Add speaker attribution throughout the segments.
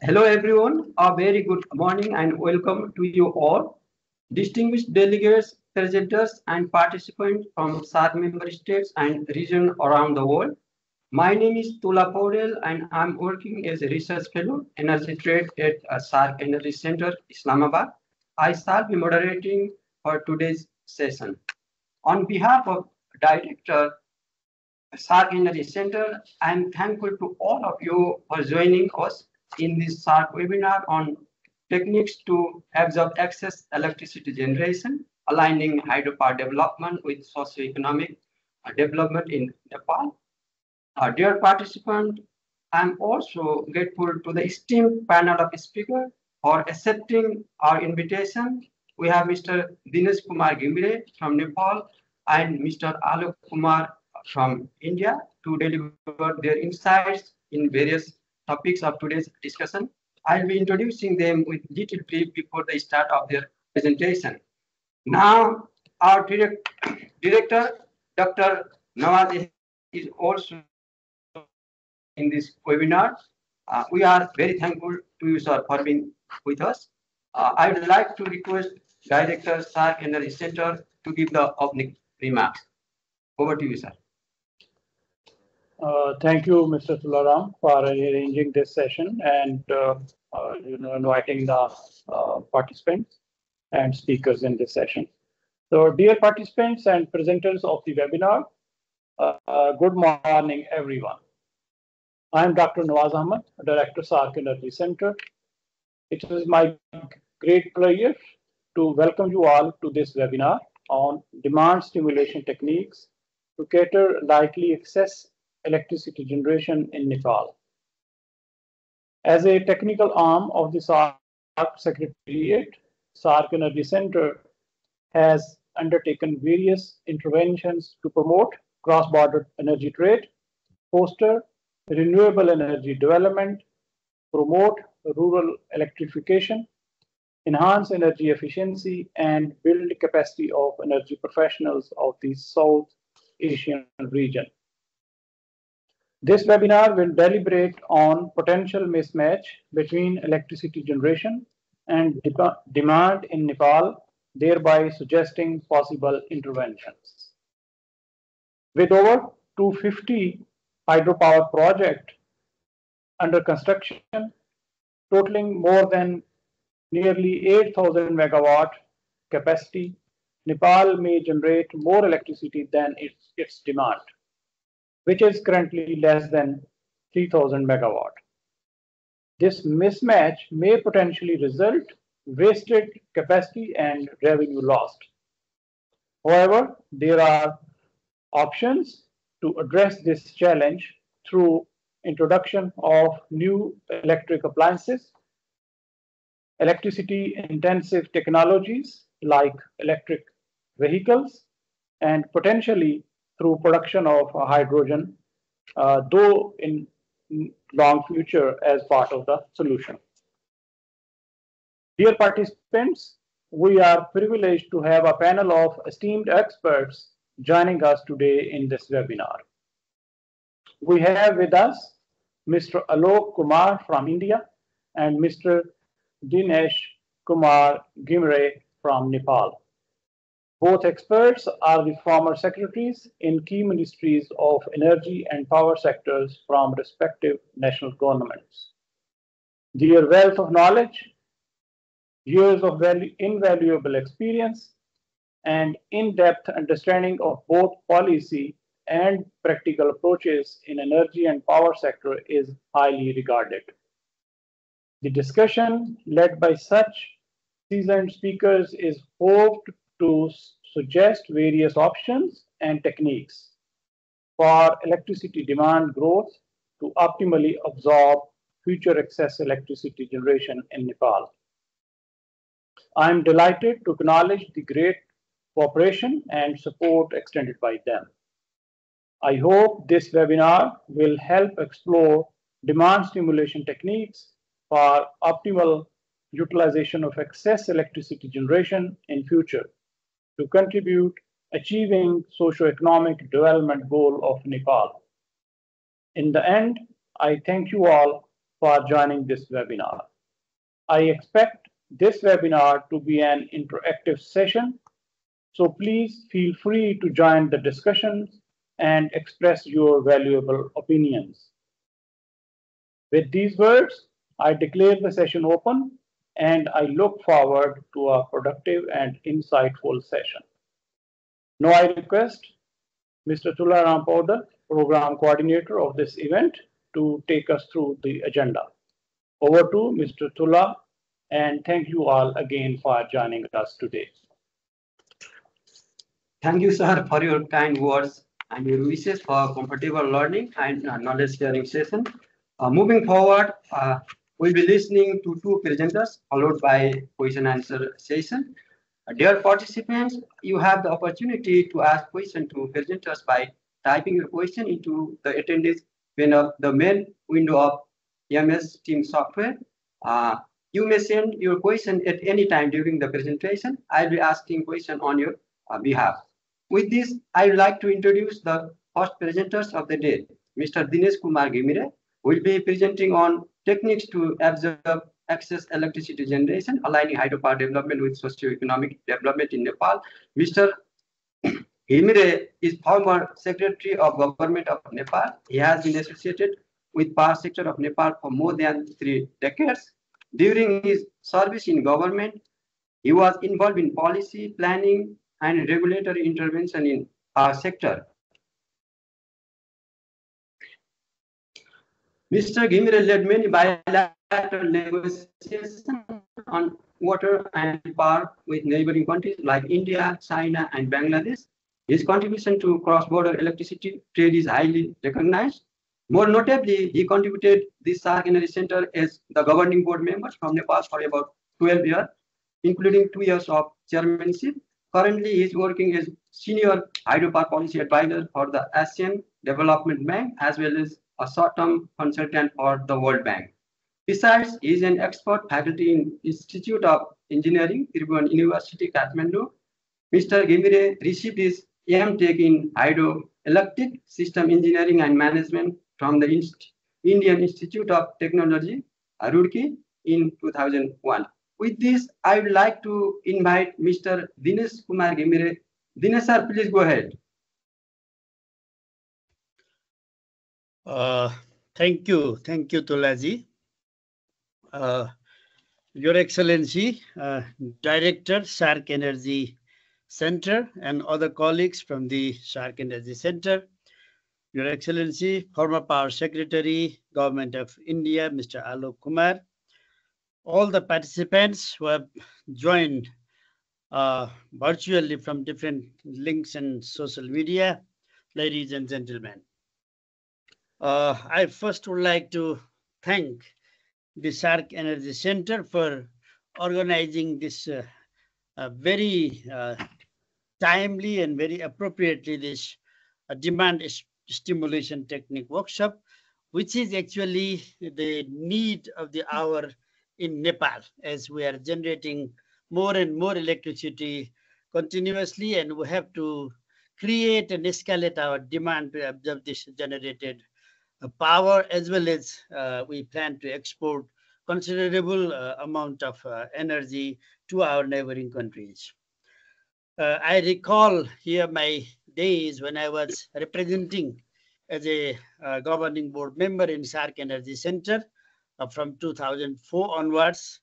Speaker 1: Hello everyone, a very good morning and welcome to you all. Distinguished delegates, presenters and participants from SAARC member states and regions around the world. My name is Tula Paudel and I'm working as a research fellow, energy trade at SAARC Energy Centre, Islamabad. I shall be moderating for today's session. On behalf of Director SAARC Energy Centre, I am thankful to all of you for joining us in this SAARC webinar on techniques to absorb excess electricity generation, aligning hydropower development with socio-economic development in Nepal. Dear participant, I am also grateful to the esteemed panel of speakers for accepting our invitation. We have Mr. Dinesh Kumar Gimre from Nepal and Mr. Alok Kumar from India to deliver their insights in various topics of today's discussion. I'll be introducing them with little brief before the start of their presentation. Now, our director, Dr. Nawaz, is also in this webinar. We are very thankful to you, sir, for being with us. I would like to request Director SAARC Energy Centre to give the opening remarks. Over to you, sir.
Speaker 2: Thank you, Mr. Tularam, for arranging this session and inviting the participants and speakers in this session. So, dear participants and presenters of the webinar, good morning, everyone. I am Dr. Nawaz Ahmed, Director SAARC Energy Centre. It is my great pleasure to welcome you all to this webinar on demand stimulation techniques to cater likely excess electricity generation in Nepal. As a technical arm of the SAARC Secretariat, SAARC Energy Centre has undertaken various interventions to promote cross-border energy trade, foster renewable energy development, promote rural electrification, enhance energy efficiency, and build capacity of energy professionals of the South Asian region. This webinar will deliberate on potential mismatch between electricity generation and demand in Nepal, thereby suggesting possible interventions. With over 250 hydropower projects under construction, totaling more than nearly 8,000 megawatt capacity, Nepal may generate more electricity than its demand, which is currently less than 3,000 megawatt. This mismatch may potentially result wasted capacity and revenue lost. However, there are options to address this challenge through introduction of new electric appliances, electricity-intensive technologies like electric vehicles, and potentially through production of hydrogen, though in long future as part of the solution. Dear participants, we are privileged to have a panel of esteemed experts joining us today in this webinar. We have with us Mr. Alok Kumar from India and Mr. Dinesh Kumar Gimre from Nepal. Both experts are the former secretaries in key ministries of energy and power sectors from respective national governments. Their wealth of knowledge, years of invaluable experience, and in-depth understanding of both policy and practical approaches in energy and power sector is highly regarded. The discussion led by such seasoned speakers is hoped to suggest various options and techniques for electricity demand growth to optimally absorb future excess electricity generation in Nepal. I am delighted to acknowledge the great cooperation and support extended by them. I hope this webinar will help explore demand stimulation techniques for optimal utilization of excess electricity generation in future to contribute achieving socio-economic development goal of Nepal. In the end, I thank you all for joining this webinar. I expect this webinar to be an interactive session, so please feel free to join the discussions and express your valuable opinions. With these words, I declare the session open, and I look forward to a productive and insightful session. Now I request Mr. Tularam Powder, Program Coordinator of this event, to take us through the agenda. Over to Mr. Tula, and thank you all again for joining us today.
Speaker 1: Thank you, sir, for your kind words and your wishes for comfortable learning and knowledge sharing session. Moving forward, we'll be listening to two presenters followed by question answer session. Dear participants, you have the opportunity to ask questions to presenters by typing your question into the attendees pane of the main window of MS Teams software. You may send your question at any time during the presentation. I'll be asking question on your behalf. With this, I would like to introduce the first presenters of the day. Mr. Dinesh Kumar Gimire will be presenting on techniques to absorb excess electricity generation, aligning hydropower development with socio-economic development in Nepal. Mr. Gimire is former Secretary of Government of Nepal. He has been associated with power sector of Nepal for more than 3 decades. During his service in government, he was involved in policy, planning, and regulatory intervention in our sector. Mr. Gimire led many bilateral negotiations on water and power with neighboring countries like India, China, and Bangladesh. His contribution to cross-border electricity trade is highly recognized. More notably, he contributed the SAARC Energy Centre as the governing board member from Nepal for about 12 years, including 2 years of chairmanship. Currently, he is working as senior hydropower policy advisor for the Asian Development Bank, as well as a short-term consultant for the World Bank. Besides, he is an expert faculty in Institute of Engineering, Tribhuvan University, Kathmandu. Mr. Gimire received his M.Tech in Hydroelectric System Engineering and Management from the Indian Institute of Technology, Roorkee, in 2001. With this, I would like to invite Mr. Dinesh Kumar Gimire. Dinesh sir, please go ahead.
Speaker 3: Thank you, Tulaji. Your Excellency, Director, SAARC Energy Centre, and other colleagues from the SAARC Energy Centre, Your Excellency, former Power Secretary, Government of India, Mr. Alok Kumar, all the participants who have joined virtually from different links and social media, ladies and gentlemen. I first would like to thank the SAARC Energy Centre for organizing this very timely and very appropriately this demand stimulation technique workshop, which is actually the need of the hour in Nepal, as we are generating more and more electricity continuously, and we have to create and escalate our demand to absorb this generated power, as well as we plan to export considerable amount of energy to our neighboring countries. I recall here my days when I was representing as a governing board member in SAARC Energy Centre from 2004 onwards,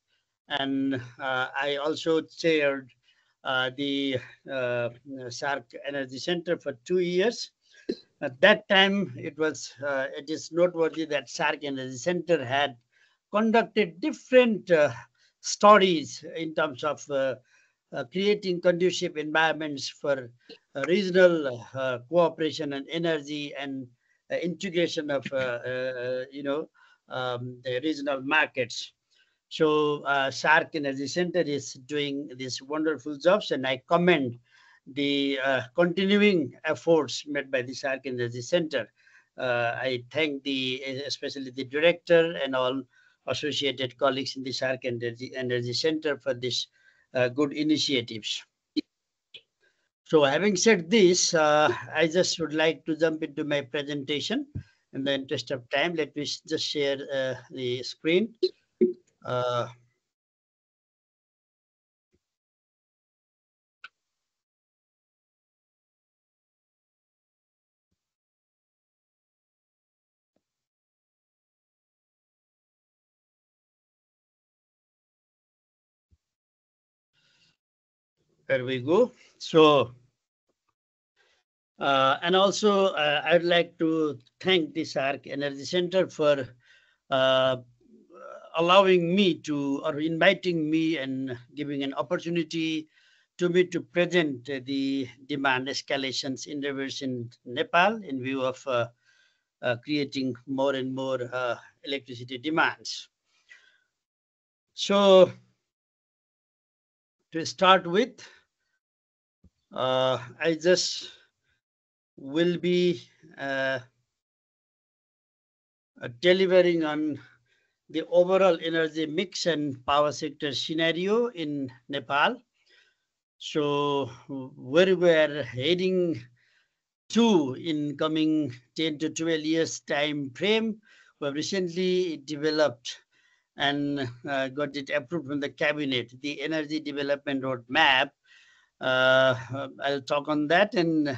Speaker 3: and I also chaired the SAARC Energy Centre for 2 years. At that time, it is noteworthy that SAARC Energy Centre had conducted different studies in terms of creating conducive environments for regional cooperation and energy and integration of the regional markets. So SAARC Energy Centre is doing these wonderful jobs, and I commend the continuing efforts made by the SAARC Energy Centre. I thank especially the director and all associated colleagues in the SAARC Energy Centre for this good initiatives. So having said this, I just would like to jump into my presentation. In the interest of time, let me just share the screen. There we go. So, and also I'd like to thank the SAARC Energy Centre for allowing me to, or inviting me and giving an opportunity to me to present the demand escalations in reverse in Nepal in view of creating more and more electricity demands. So to start with, I just will be delivering on the overall energy mix and power sector scenario in Nepal. So where we are heading to in coming 10 to 12 years time frame, we have recently developed and got it approved from the cabinet, the energy development roadmap. I'll talk on that and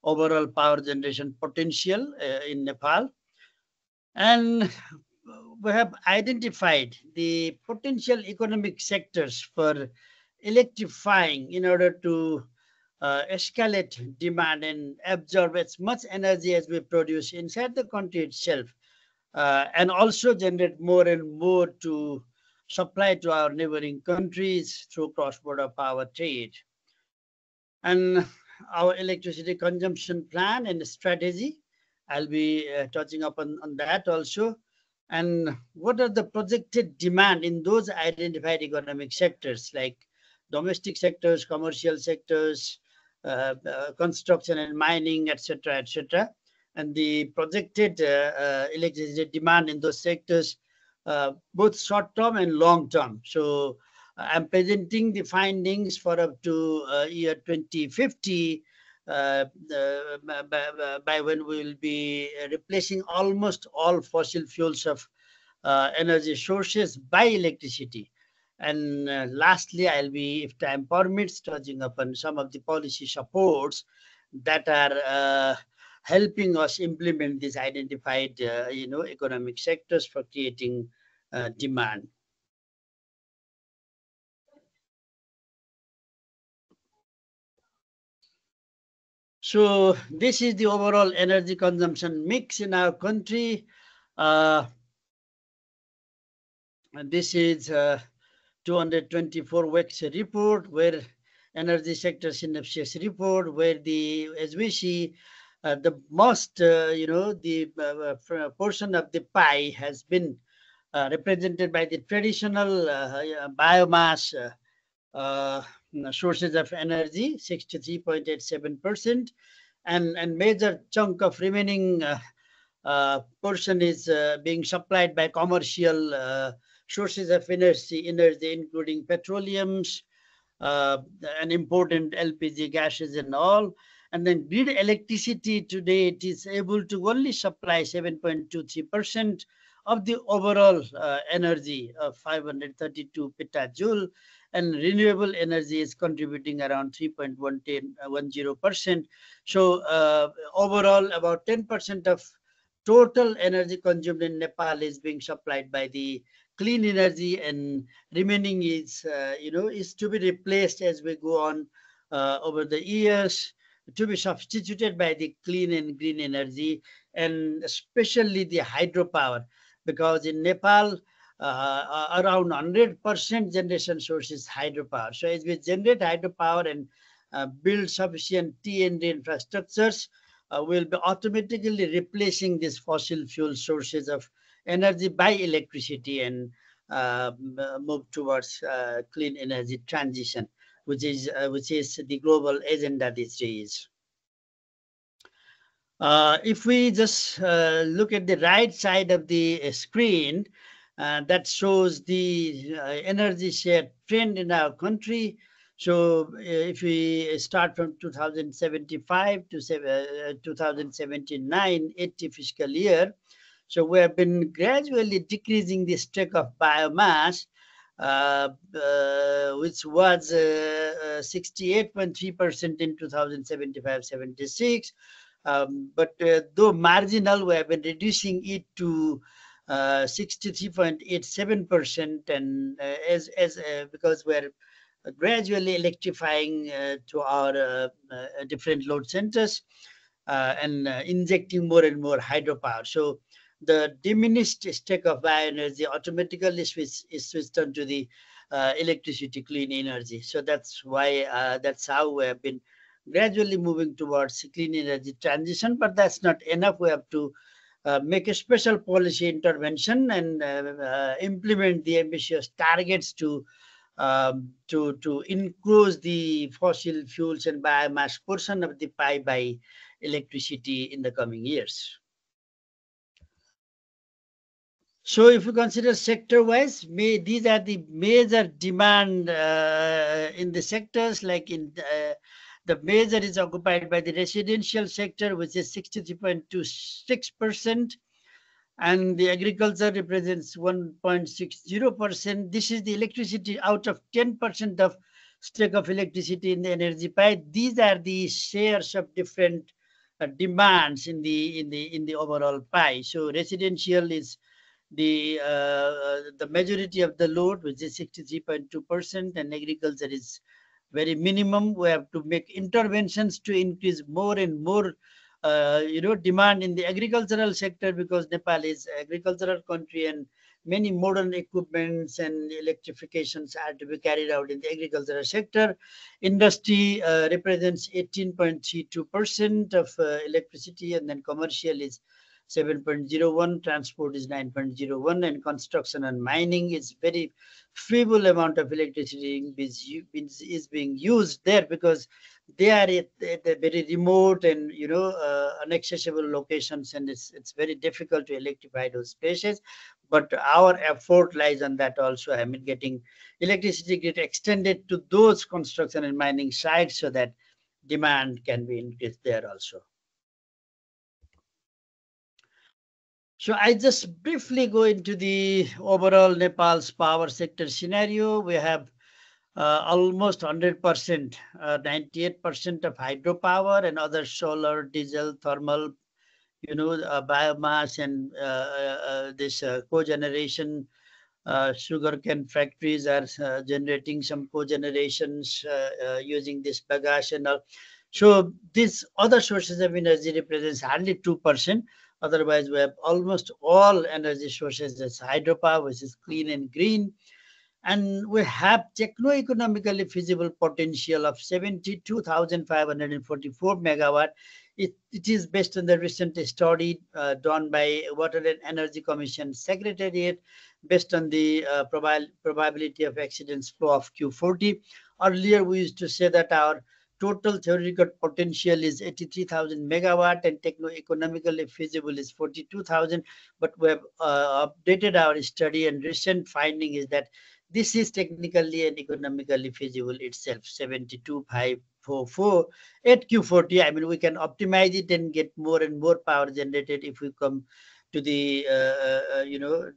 Speaker 3: overall power generation potential in Nepal. And we have identified the potential economic sectors for electrifying in order to escalate demand and absorb as much energy as we produce inside the country itself, and also generate more and more to supply to our neighboring countries through cross-border power trade. And our electricity consumption plan and strategy, I'll be touching upon on that also. And what are the projected demand in those identified economic sectors like domestic sectors, commercial sectors, construction and mining, etc., etc., and the projected electricity demand in those sectors, both short-term and long-term. So I'm presenting the findings for up to year 2050, by when we will be replacing almost all fossil fuels of energy sources by electricity. And lastly, I'll be, if time permits, touching upon some of the policy supports that are helping us implement these identified, economic sectors for creating demand. So this is the overall energy consumption mix in our country. This is 224 weeks report, where energy sector synopsis report, where as we see, the most, the portion of the pie has been represented by the traditional biomass sources of energy, 63.87%, and major chunk of remaining portion is being supplied by commercial sources of energy, including petroleums and important LPG gases and all. And then grid electricity today, it is able to only supply 7.23% of the overall energy of 532 petajoule, and renewable energy is contributing around 3.10%. So overall, about 10% of total energy consumed in Nepal is being supplied by the clean energy, and remaining is, is to be replaced as we go on over the years, to be substituted by the clean and green energy, and especially the hydropower, because in Nepal, around 100% generation source is hydropower. So as we generate hydropower and build sufficient T&D infrastructures, we'll be automatically replacing these fossil fuel sources of energy by electricity and move towards clean energy transition, which is the global agenda these days. If we just look at the right side of the screen, that shows the energy share trend in our country. So if we start from 2075 to 2079, 80 fiscal year, so we have been gradually decreasing the stock of biomass, which was 68.3% in 2075-76. But though marginal, we have been reducing it to 63.87%, and because we're gradually electrifying to our different load centers and injecting more and more hydropower. So the diminished stake of bioenergy automatically is switched on to the electricity clean energy. So that's why that's how we have been gradually moving towards clean energy transition. But that's not enough. We have to make a special policy intervention and implement the ambitious targets to increase the fossil fuels and biomass portion of the pie by electricity in the coming years. So if you consider sector-wise, these are the major demand in the sectors. Like in the major is occupied by the residential sector, which is 63.26%. And the agriculture represents 1.60%. This is the electricity out of 10% of stake of electricity in the energy pie. These are the shares of different demands in the overall pie. So residential is the majority of the load, which is 63.2%, and agriculture is very minimum. We have to make interventions to increase more and more demand in the agricultural sector, because Nepal is an agricultural country and many modern equipments and electrifications are to be carried out in the agricultural sector. Industry represents 18.32% of electricity, and then commercial is 7.01, transport is 9.01, and construction and mining is very feeble amount of electricity is being used there, because they are at very remote and inaccessible locations, and it's very difficult to electrify those spaces. But our effort lies on that also. I mean, getting electricity grid extended to those construction and mining sites so that demand can be increased there also. So I just briefly go into the overall Nepal's power sector scenario. We have almost 100%, 98% of hydropower and other solar, diesel, thermal, biomass, and this cogeneration. Sugarcane factories are generating some cogenerations using this bagasse and all. So these other sources of energy represents hardly 2%. Otherwise, we have almost all energy sources as hydropower, which is clean and green. And we have techno-economically feasible potential of 72,544 megawatt. It is based on the recent study done by Water and Energy Commission Secretariat, based on the probability of accidents flow of Q40. Earlier, we used to say that our total theoretical potential is 83,000 megawatt and techno-economically feasible is 42,000. But we have updated our study, and recent finding is that this is technically and economically feasible itself, 72,544 at Q40. I mean, we can optimize it and get more and more power generated if we come to the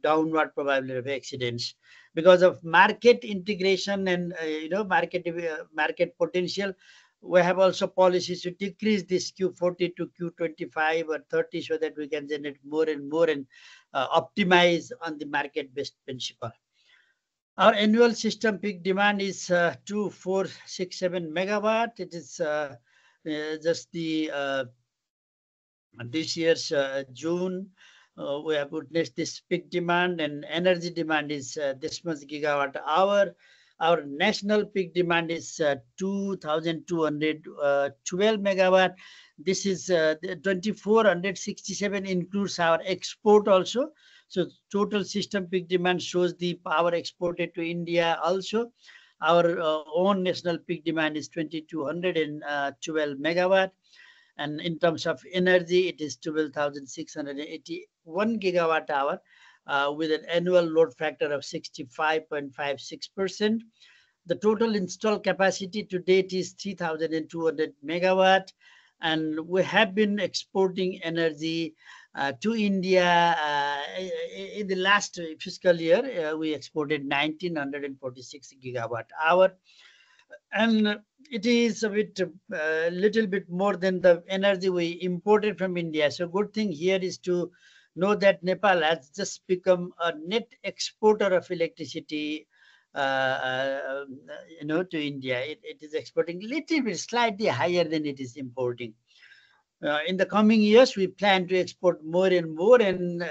Speaker 3: downward probability of accidents. Because of market integration and market potential, we have also policies to decrease this Q40 to Q25 or 30 so that we can generate more and more and optimize on the market-based principle. Our annual system peak demand is 2467 megawatt. It is just this year's June. We have witnessed this peak demand, and energy demand is this much gigawatt hour. Our national peak demand is 2,212 megawatt. This is 2,467 includes our export also. So total system peak demand shows the power exported to India also. Our own national peak demand is 2,212 megawatt. And in terms of energy, it is 12,681 gigawatt hour with an annual load factor of 65.56%. The total installed capacity to date is 3,200 megawatt, and we have been exporting energy to India. In the last fiscal year, we exported 1,946 gigawatt hour, and it is a little bit more than the energy we imported from India. So good thing here is to know that Nepal has just become a net exporter of electricity, to India. It is exporting little bit slightly higher than it is importing. In the coming years, we plan to export more and more and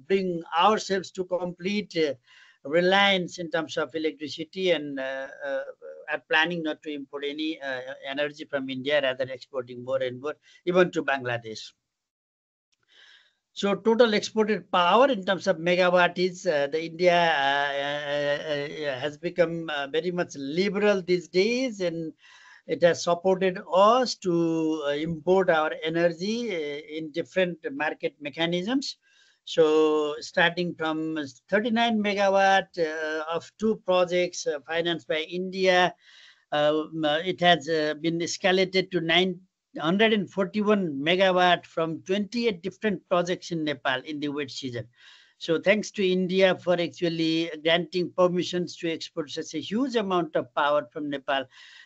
Speaker 3: bring ourselves to complete reliance in terms of electricity, and are planning not to import any energy from India, rather exporting more and more, even to Bangladesh. So total exported power in terms of megawatt is the India has become very much liberal these days, and it has supported us to import our energy in different market mechanisms. So starting from 39 megawatt of 2 projects financed by India, it has been escalated to 941 megawatt from 28 different projects in Nepal in the wet season. So thanks to India for actually granting permissions to export such a huge amount of power from Nepal,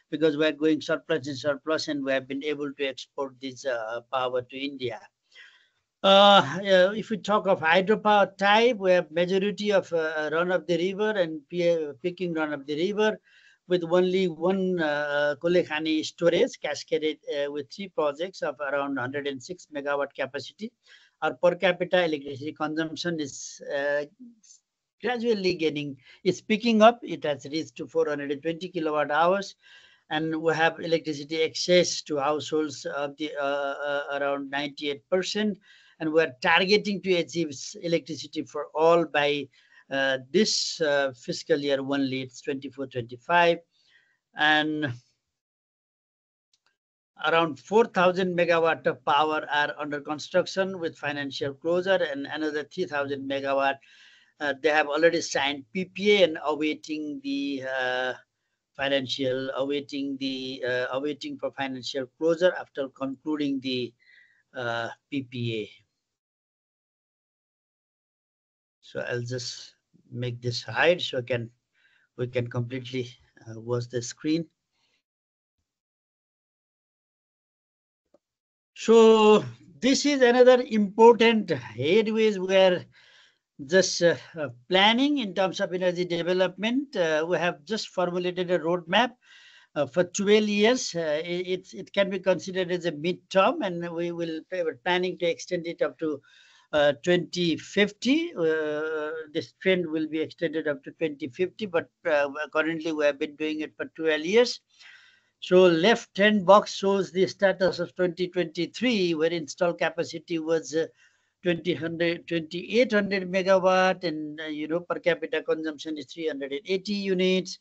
Speaker 3: because we are going surplus and surplus, and we have been able to export this power to India. If we talk of hydropower type, we have majority of run of the river and peaking run of the river, with only one Kulekhani storage cascaded with 3 projects of around 106 megawatt capacity. Our per capita electricity consumption is gradually picking up. It has reached to 420 kilowatt hours, and we have electricity access to households of the around 98%, and we are targeting to achieve electricity for all by this fiscal year only. It's 24-25, and around 4,000 megawatt of power are under construction with financial closure, and another 3,000 megawatt they have already signed PPA and awaiting for financial closure after concluding the PPA. So I'll just make this hide so we can completely watch the screen. So this is another important headways where just planning in terms of energy development. We have just formulated a roadmap for 12 years. It can be considered as a midterm, and we're planning to extend it up to 2050. This trend will be extended up to 2050, but currently we have been doing it for 12 years. So left-hand box shows the status of 2023, where installed capacity was 2,800 megawatt, and per capita consumption is 380 units,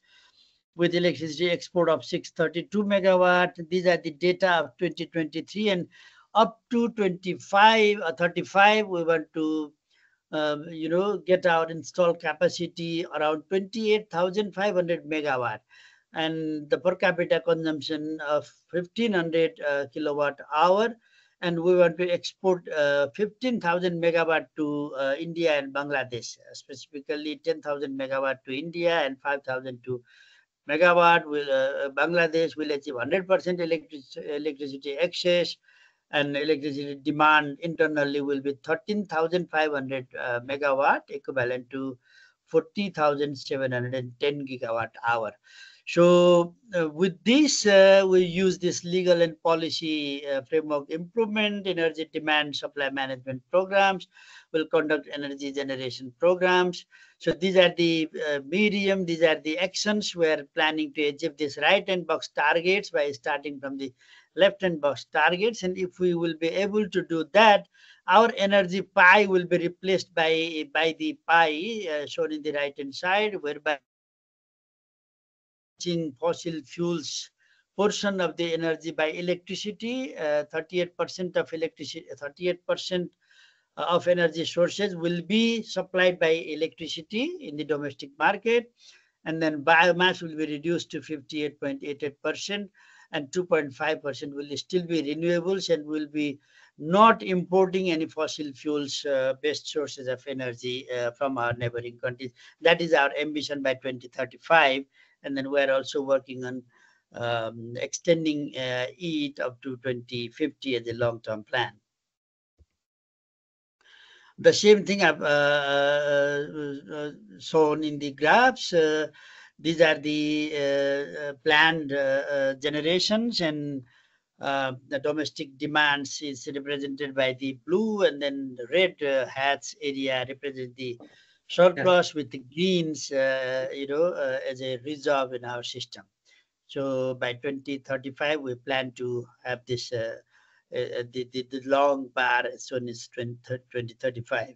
Speaker 3: with electricity export of 632 megawatt. These are the data of 2023, and up to 25 or 35, we want to get our installed capacity around 28,500 megawatt, and the per capita consumption of 1,500 kilowatt hour, and we want to export 15,000 megawatt to India and Bangladesh, specifically 10,000 megawatt to India and 5,000 to megawatt. Bangladesh will achieve 100% electricity access, and electricity demand internally will be 13,500 megawatt, equivalent to 40,710 gigawatt hour. So with this, we use this legal and policy framework improvement, energy demand supply management programs. We'll conduct energy generation programs. So these are the medium, these are the actions. We're planning to achieve this right-hand box targets by starting from the left-hand box targets. And if we will be able to do that, our energy pie will be replaced by the pie shown in the right-hand side, whereby fossil fuels portion of the energy by electricity. 38% of electricity, 38% of energy sources will be supplied by electricity in the domestic market, and then biomass will be reduced to 58.88%, and 2.5% will still be renewables, and will be not importing any fossil fuels based sources of energy from our neighboring countries. That is our ambition by 2035, and then we're also working on extending it up to 2050 as a long-term plan. The same thing I've shown in the graphs. These are the planned generations, and the domestic demands is represented by the blue, and then the red hats area represent the surplus, with the greens, as a reserve in our system. So by 2035, we plan to have this the long bar as soon as 2035.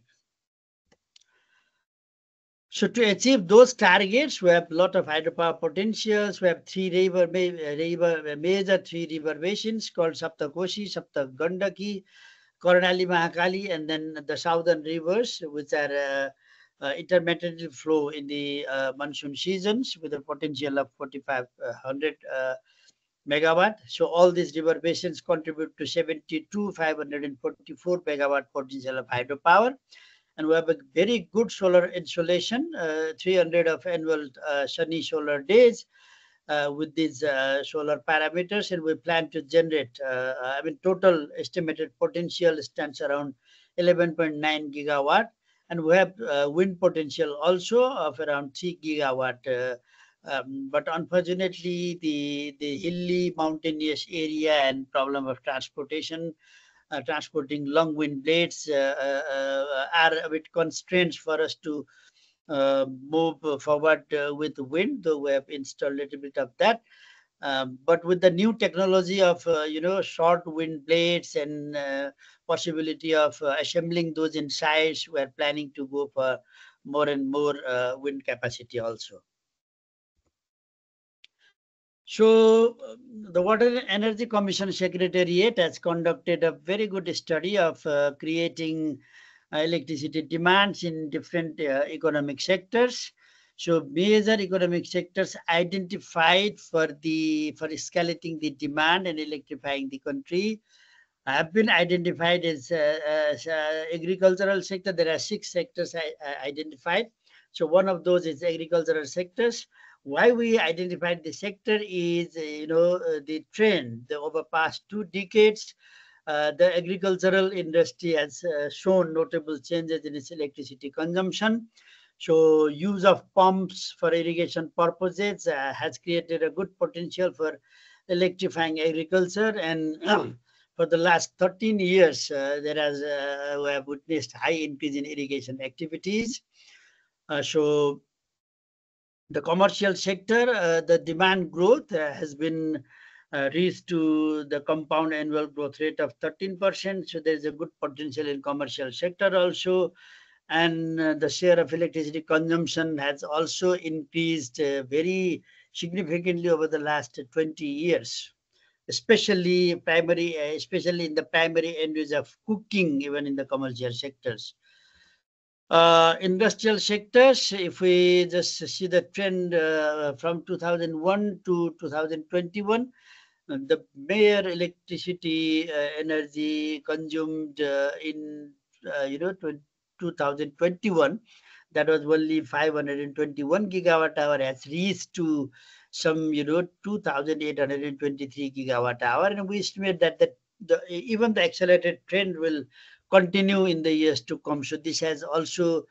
Speaker 3: So to achieve those targets, we have a lot of hydropower potentials. We have major three river basins called Saptakoshi, Saptagandaki, Karnali, Mahakali, and then the southern rivers, which are intermittently flow in the monsoon seasons with a potential of 4,500 megawatt. So all these river basins contribute to 72,544 megawatt potential of hydropower. And we have a very good solar installation, 300 of annual sunny solar days with these solar parameters. And we plan to generate, total estimated potential stands around 11.9 gigawatt. And we have wind potential also of around 3 gigawatt. But unfortunately, the hilly mountainous area and problem of transportation, transporting long wind blades are a bit constraints for us to move forward with wind, though we have installed a little bit of that. But with the new technology of short wind blades and possibility of assembling those in size, we are planning to go for more and more wind capacity also. So the Water Energy Commission Secretariat has conducted a very good study of creating electricity demands in different economic sectors. So major economic sectors identified for escalating the demand and electrifying the country have been identified as agricultural sector. There are 6 sectors identified. So one of those is agricultural sectors. Why we identified the sector is, the trend. Over past 2 decades, the agricultural industry has shown notable changes in its electricity consumption. So use of pumps for irrigation purposes has created a good potential for electrifying agriculture. And for the last 13 years, we have witnessed high increase in irrigation activities. So the commercial sector, the demand growth has been reached to the compound annual growth rate of 13%. So there's a good potential in commercial sector also. And the share of electricity consumption has also increased very significantly over the last 20 years, especially in the primary end use of cooking, even in the commercial sectors. Industrial sectors, if we just see the trend from 2001 to 2021, the mere electricity energy consumed in 2021, that was only 521 gigawatt hour, has reached to some 2,823 gigawatt hour, and we estimate that even the accelerated trend will continue in the years to come. So this has also,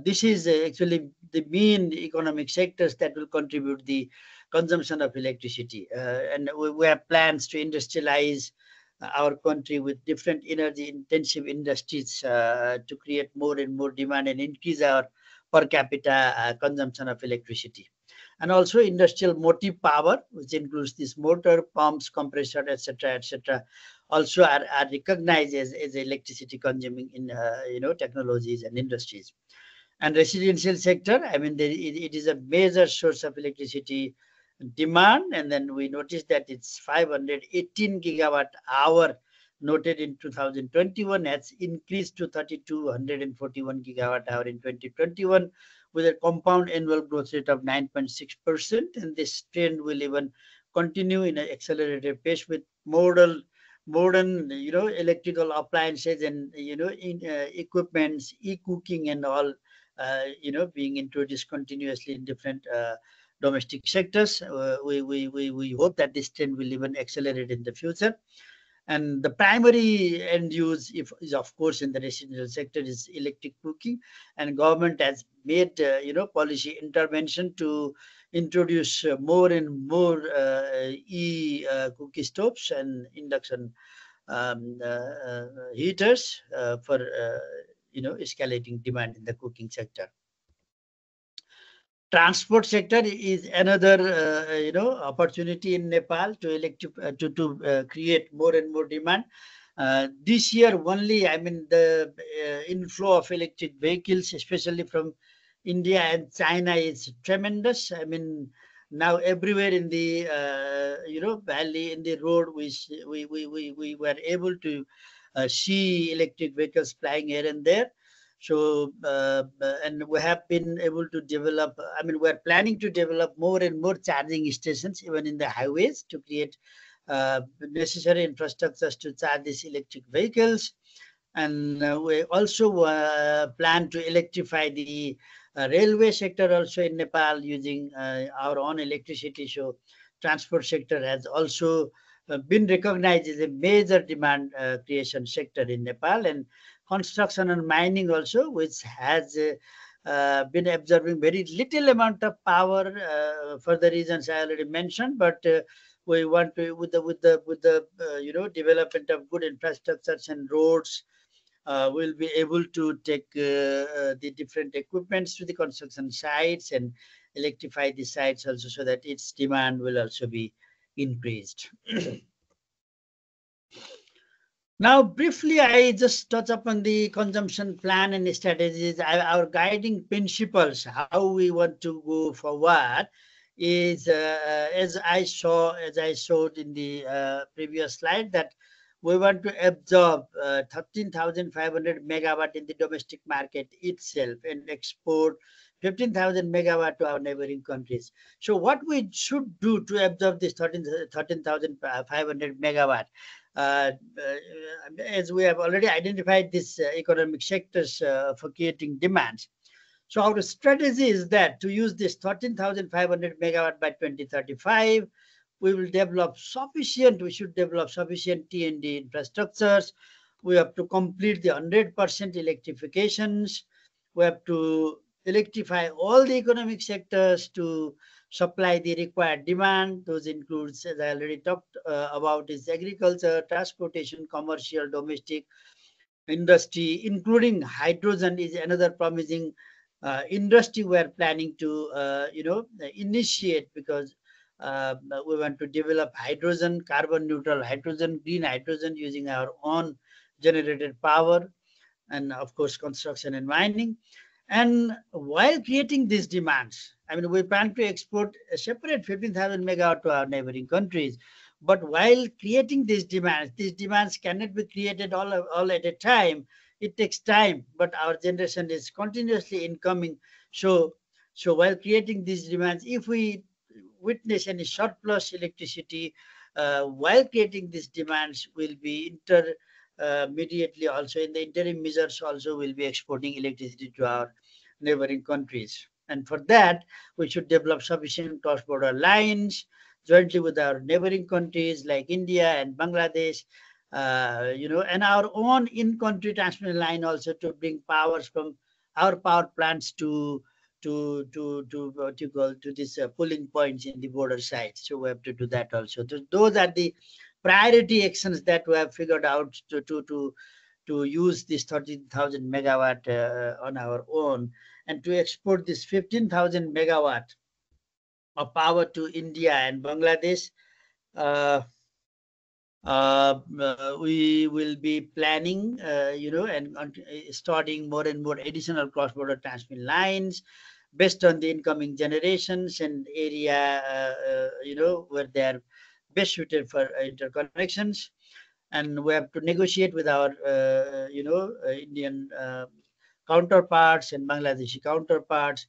Speaker 3: this is actually the main economic sectors that will contribute the consumption of electricity. And we have plans to industrialize our country with different energy intensive industries to create more and more demand and increase our per capita consumption of electricity. And also industrial motive power, which includes this motor, pumps, compressor, etc., also are recognized as electricity consuming in technologies and industries. And residential sector, it is a major source of electricity demand, and then we noticed that it's 518 gigawatt hour noted in 2021, has increased to 3,241 gigawatt hour in 2021, with a compound annual growth rate of 9.6%, and this trend will even continue in an accelerated pace with modern electrical appliances and equipments, e-cooking and all being introduced continuously in different domestic sectors. We hope that this trend will even accelerate in the future. And the primary end use is of course in the residential sector is electric cooking, and government has made policy intervention to introduce more and more cookie stoves and induction heaters for escalating demand in the cooking sector. Transport sector is another opportunity in Nepal to create more and more demand. This year only, I mean, the inflow of electric vehicles, especially from India and China, is tremendous. I mean, now everywhere in the valley, in the road, we were able to see electric vehicles flying here and there. So, and we have been able to develop, I mean, we're planning to develop more and more charging stations, even in the highways, to create necessary infrastructures to charge these electric vehicles. And we also plan to electrify the railway sector also in Nepal using our own electricity. So, transport sector has also been recognized as a major demand creation sector in Nepal. And construction and mining also, which has been absorbing very little amount of power for the reasons I already mentioned, but we want to, with the development of good infrastructures and roads, we'll be able to take the different equipments to the construction sites and electrify the sites also, so that its demand will also be increased. Now, briefly, I just touch upon the consumption plan and strategies. Our guiding principles, how we want to go forward, is as I showed in the previous slide, that we want to absorb 13,500 megawatt in the domestic market itself and export 15,000 megawatt to our neighboring countries. So what we should do to absorb this 13,500 megawatt, as we have already identified these economic sectors for creating demands. So our strategy is that to use this 13,500 megawatt by 2035, we should develop sufficient T&D infrastructures. We have to complete the 100% electrifications. We have to electrify all the economic sectors to supply the required demand. Those includes, as I already talked about, is agriculture, transportation, commercial, domestic, industry, including hydrogen is another promising industry we are planning to initiate, because we want to develop hydrogen, carbon neutral hydrogen, green hydrogen using our own generated power, and of course construction and mining. And while creating these demands, I mean, we plan to export a separate 15,000 megawatt to our neighboring countries. But while creating these demands cannot be created all at a time. It takes time, but our generation is continuously incoming. So while creating these demands, if we witness any surplus electricity, while creating these demands, will be immediately also in the interim measures also will be exporting electricity to our neighboring countries. And for that, we should develop sufficient cross-border lines jointly with our neighboring countries like India and Bangladesh, and our own in-country transmission line also to bring powers from our power plants to these pulling points in the border sites. So we have to do that also. Those are the priority actions that we have figured out to use this 13,000 megawatt on our own, and to export this 15,000 megawatt of power to India and Bangladesh. We will be planning, and starting more and more additional cross-border transmission lines based on the incoming generations and area, where they are best suited for interconnections. And we have to negotiate with our, Indian counterparts and Bangladeshi counterparts,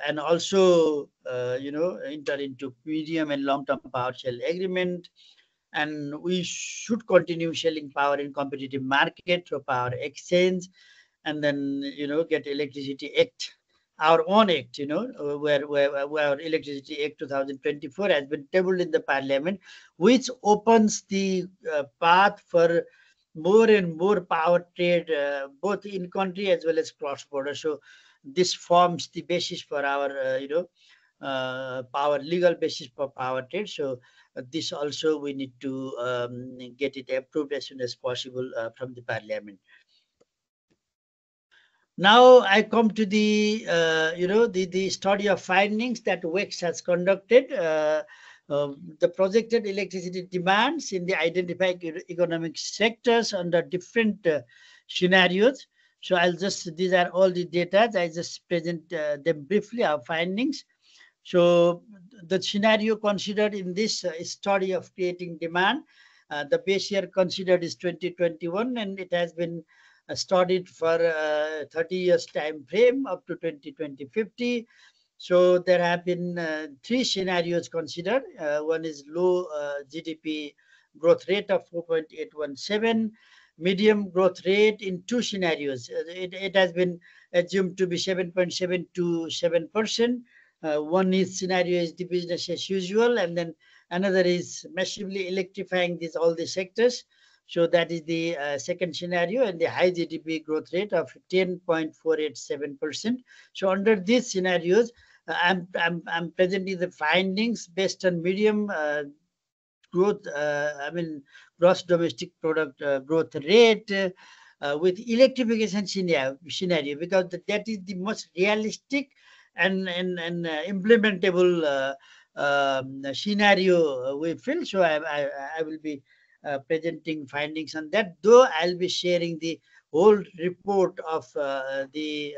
Speaker 3: and also, enter into medium and long-term power sale agreement. And we should continue selling power in competitive market through power exchange, and then, get Electricity Act, our own act, where Electricity Act 2024 has been tabled in the Parliament, which opens the path for more and more power trade, both in country as well as cross border. So this forms the basis for our, power legal basis for power trade. So this also we need to get it approved as soon as possible from the Parliament. Now I come to the, the study of findings that WEX has conducted. The projected electricity demands in the identified economic sectors under different scenarios. So these are all the data. I just present them briefly, our findings. So the scenario considered in this study of creating demand, the base year considered is 2021, and it has been studied for 30 years time frame up to 2050. So there have been 3 scenarios considered. One is low GDP growth rate of 4.817, medium growth rate in 2 scenarios. It has been assumed to be 7.727%. One is scenario is the business as usual, and then another is massively electrifying all the sectors. So that is the second scenario, and the high GDP growth rate of 10.487%. So under these scenarios, I'm presenting the findings based on medium growth, gross domestic product growth rate with electrification scenario, because that is the most realistic and implementable scenario we feel. So I will be presenting findings on that, though I'll be sharing the whole report of the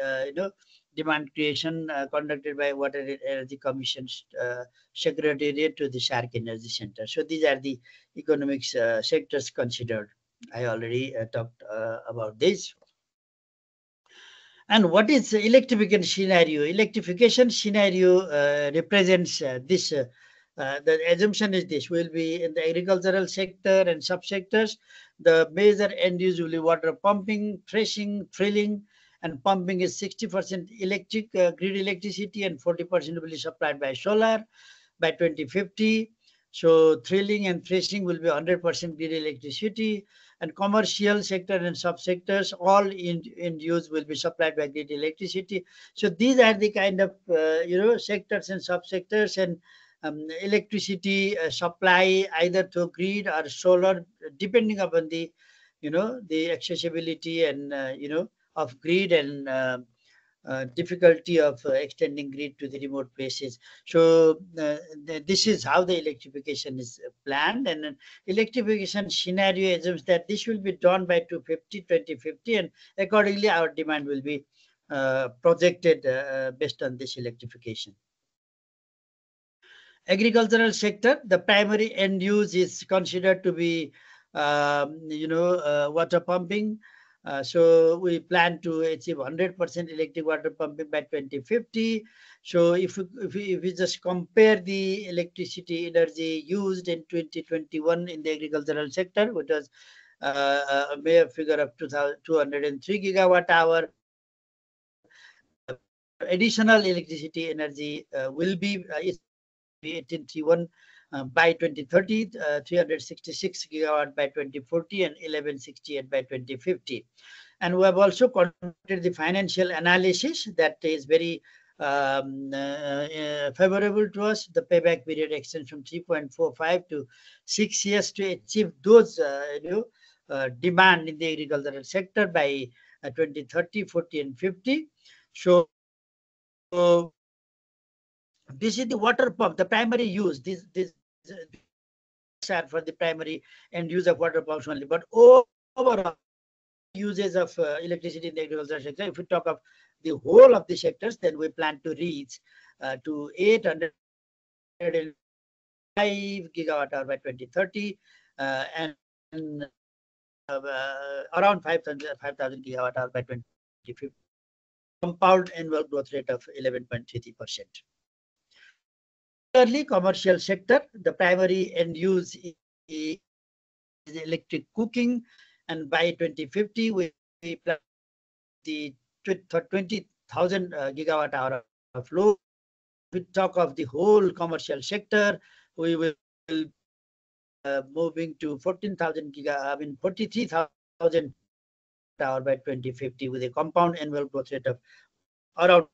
Speaker 3: demand creation conducted by Water Energy Commission's Secretariat to the SAARC Energy Centre. So these are the economics sectors considered. I already talked about this. And what is electrification scenario? Electrification scenario represents this. The assumption is this: will be in the agricultural sector and subsectors. The major end use will be water pumping, threshing, drilling, and pumping is 60% electric grid electricity, and 40% will be supplied by solar by 2050. So drilling and threshing will be 100% grid electricity, and commercial sector and subsectors, all in use, will be supplied by grid electricity. So these are the kind of sectors and subsectors, and electricity supply either through grid or solar, depending upon the the accessibility and of grid and difficulty of extending grid to the remote places. So this is how the electrification is planned, and an electrification scenario assumes that this will be done by 2050, and accordingly our demand will be projected based on this electrification. Agricultural sector, the primary end use is considered to be water pumping. So we plan to achieve 100% electric water pumping by 2050. So if we just compare the electricity energy used in 2021 in the agricultural sector, which was a mere figure of 203 gigawatt hour, additional electricity energy will be 1831 by 2030, 366 gigawatt by 2040, and 1168 by 2050. And we have also conducted the financial analysis that is very favorable to us. The payback period extends from 3.45 to 6 years to achieve those demand in the agricultural sector by 2030, 40, and 50. So this is the water pump, the primary use. These are for the primary end use of water pumps only. But overall uses of electricity in the agricultural sector, if we talk of the whole of the sectors, then we plan to reach to 805 gigawatt hour by 2030, and around 5,000 gigawatt hour by 2050. compound annual growth rate of 11.33%. Similarly, commercial sector, the primary end use is electric cooking, and by 2050 we plan the 20,000 gigawatt hour of load. We talk of the whole commercial sector, we will moving to 43,000 hour by 2050 with a compound annual growth rate of around.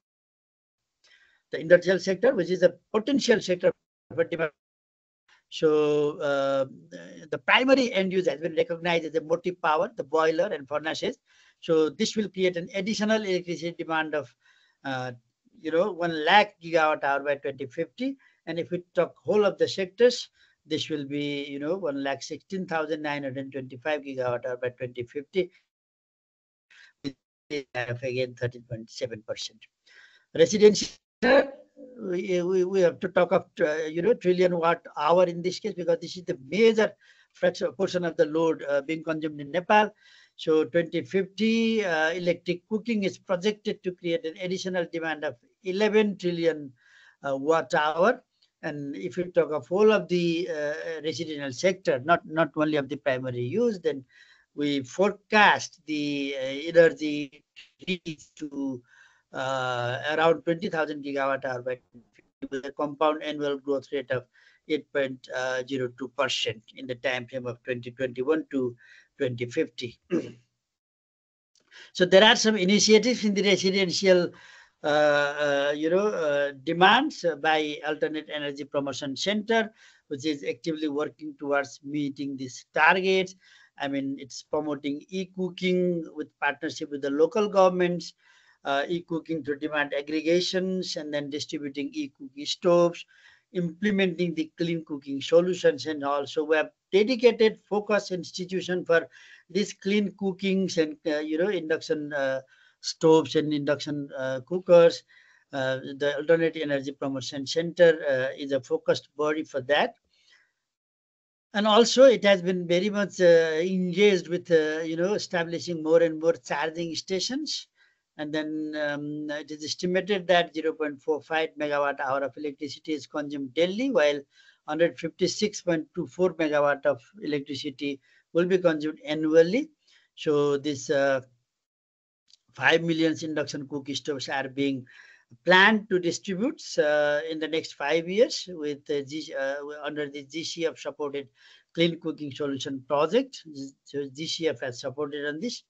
Speaker 3: The industrial sector, which is a potential sector for demand. So the primary end use has been recognized as the motive power, the boiler and furnaces. So this will create an additional electricity demand of 1 lakh gigawatt hour by 2050. And if we talk whole of the sectors, this will be 1,16,925 gigawatt hour by 2050. Again 13.7%. Residential, we have to talk of trillion watt hour in this case, because this is the major portion of the load being consumed in Nepal. So 2050 electric cooking is projected to create an additional demand of 11 trillion watt hour. And if you talk of whole of the residential sector, not only of the primary use, then we forecast the energy to around 20,000 gigawatt hour by with a compound annual growth rate of 8.02% in the time frame of 2021 to 2050. So there are some initiatives in the residential demands by Alternate Energy Promotion Center, which is actively working towards meeting these targets. I mean, it's promoting e-cooking with partnership with the local governments, e-cooking through demand aggregations, and then distributing e-cooking stoves, implementing the clean cooking solutions, and also we have dedicated focus institution for these clean cookings and induction stoves and induction cookers. The Alternate Energy Promotion Center is a focused body for that. And also it has been very much engaged with establishing more and more charging stations. And then it is estimated that 0.45 megawatt hour of electricity is consumed daily, while 156.24 megawatt of electricity will be consumed annually. So this 5 million induction cooking stoves are being planned to distribute in the next 5 years with under the GCF supported Clean Cooking Solution project. So GCF has supported on this.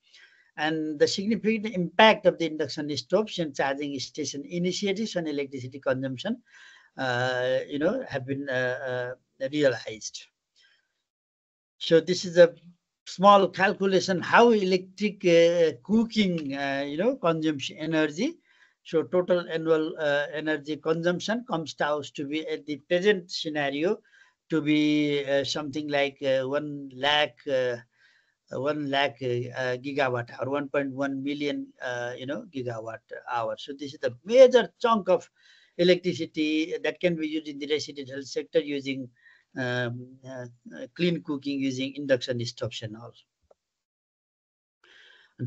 Speaker 3: And the significant impact of the induction stoves and charging station initiatives on electricity consumption, have been realized. So this is a small calculation how electric cooking, consumes energy. So total annual energy consumption comes out to be at the present scenario to be something like 1 lakh gigawatt hour, 1.1 million gigawatt hour. So this is the major chunk of electricity that can be used in the residential sector using clean cooking using induction stoves and all.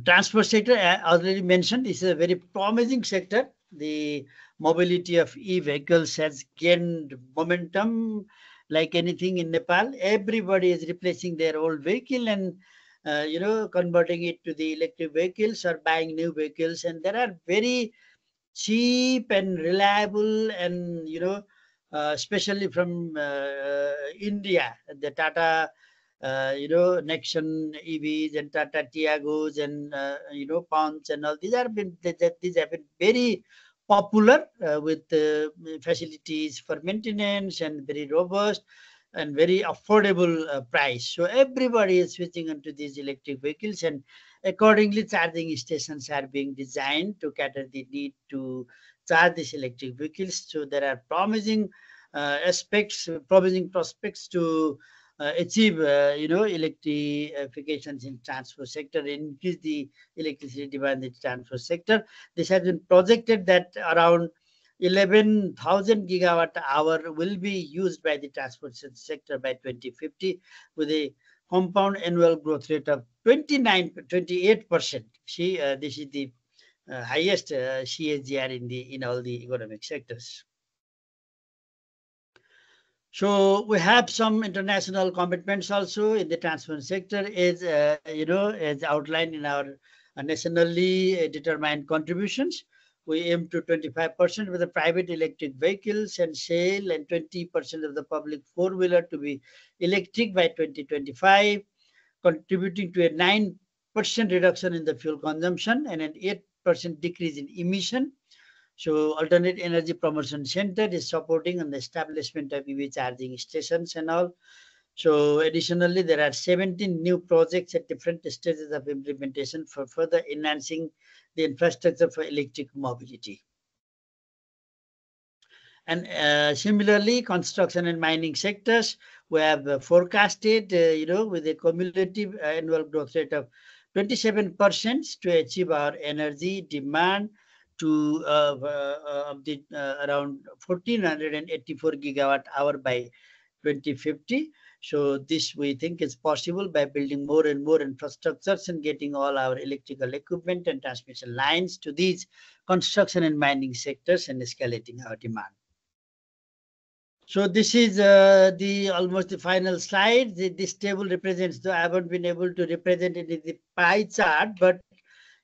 Speaker 3: Transport sector, I already mentioned, this is a very promising sector. The mobility of e-vehicles has gained momentum like anything in Nepal. Everybody is replacing their old vehicle and converting it to the electric vehicles or buying new vehicles. And there are very cheap and reliable and, especially from India, the Tata Nexon EVs and Tata Tiagos and Punch and all these have been very popular with facilities for maintenance and very robust and very affordable price. So everybody is switching onto these electric vehicles, and accordingly charging stations are being designed to cater the need to charge these electric vehicles. So there are promising promising prospects to achieve electrifications in transport sector, increase the electricity demand in the transport sector. This has been projected that around 11,000 gigawatt hour will be used by the transport sector by 2050 with a compound annual growth rate of 28%. See, this is the highest CAGR in all the economic sectors. So we have some international commitments also in the transport sector, as as outlined in our nationally determined contributions. We aim to 25% of the private electric vehicles and sale, and 20% of the public four-wheeler to be electric by 2025, contributing to a 9% reduction in the fuel consumption and an 8% decrease in emission. So Alternate Energy Promotion Center is supporting on the establishment of EV charging stations and all. So additionally, there are 17 new projects at different stages of implementation for further enhancing the infrastructure for electric mobility. And similarly, construction and mining sectors, we have forecasted, with a cumulative annual growth rate of 27% to achieve our energy demand to around 1484 gigawatt hour by 2050. So this we think is possible by building more and more infrastructures and getting all our electrical equipment and transmission lines to these construction and mining sectors and escalating our demand. So this is almost the final slide. This table represents, though I haven't been able to represent it in the pie chart, but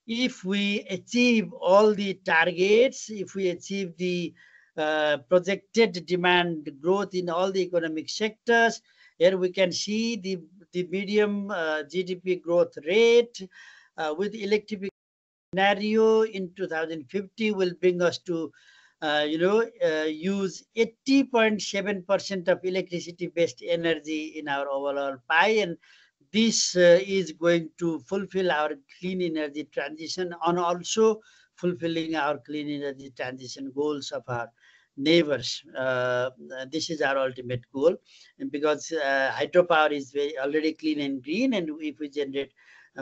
Speaker 3: if we achieve all the targets, if we achieve the projected demand growth in all the economic sectors, here we can see the medium GDP growth rate with electrification scenario in 2050 will bring us to use 80.7% of electricity-based energy in our overall pie, and this is going to fulfill our clean energy transition and also fulfilling our clean energy transition goals of our neighbors. This is our ultimate goal, and because hydropower is already clean and green, and if we generate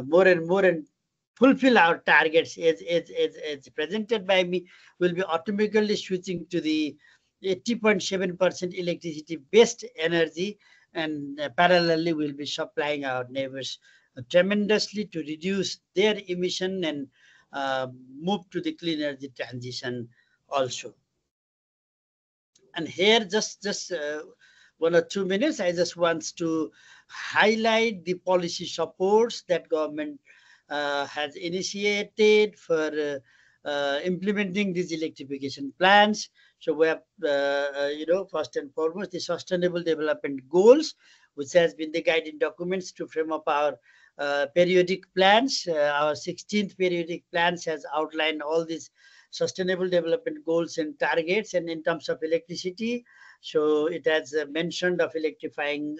Speaker 3: more and more and fulfill our targets as presented by me, we'll be automatically switching to the 80.7% electricity-based energy, and parallelly we'll be supplying our neighbors tremendously to reduce their emission and move to the clean energy transition also. And here, just 1 or 2 minutes, I just want to highlight the policy supports that government has initiated for implementing these electrification plans. So we have, first and foremost, the Sustainable Development Goals, which has been the guiding documents to frame up our periodic plans. Our 16th periodic plans has outlined all these Sustainable Development Goals and targets, and in terms of electricity, so it has mentioned of electrifying,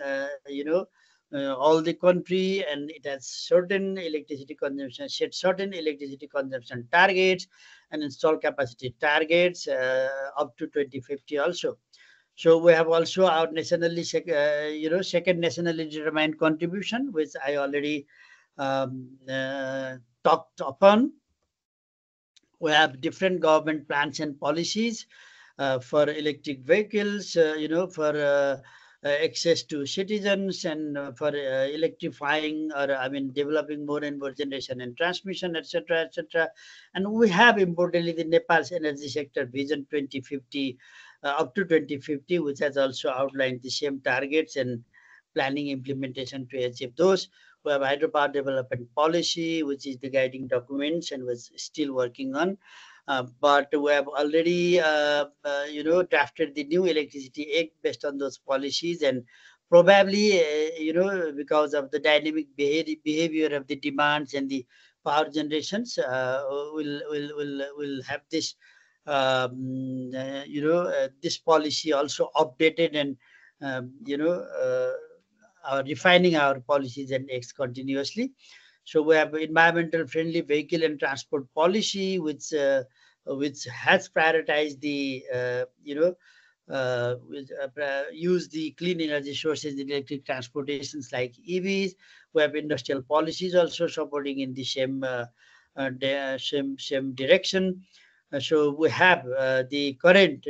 Speaker 3: all the country, and it has certain electricity consumption, set certain electricity consumption targets and install capacity targets up to 2050 also. So we have also our nationally, second nationally determined contribution, which I already talked upon. We have different government plans and policies for electric vehicles, for access to citizens, and for electrifying, or developing more and more generation and transmission, etc., etc. And we have importantly the Nepal's energy sector vision 2050 up to 2050, which has also outlined the same targets and planning implementation to achieve those. We have hydropower development policy, which is the guiding documents and was still working on. But we have already, drafted the new Electricity Act based on those policies, and probably, because of the dynamic behavior of the demands and the power generations, we'll have this, this policy also updated, and refining our policies and acts continuously. So we have environmental friendly vehicle and transport policy, which has prioritized the use the clean energy sources in electric transportations like EVs. We have industrial policies also supporting in the same direction. So we have the current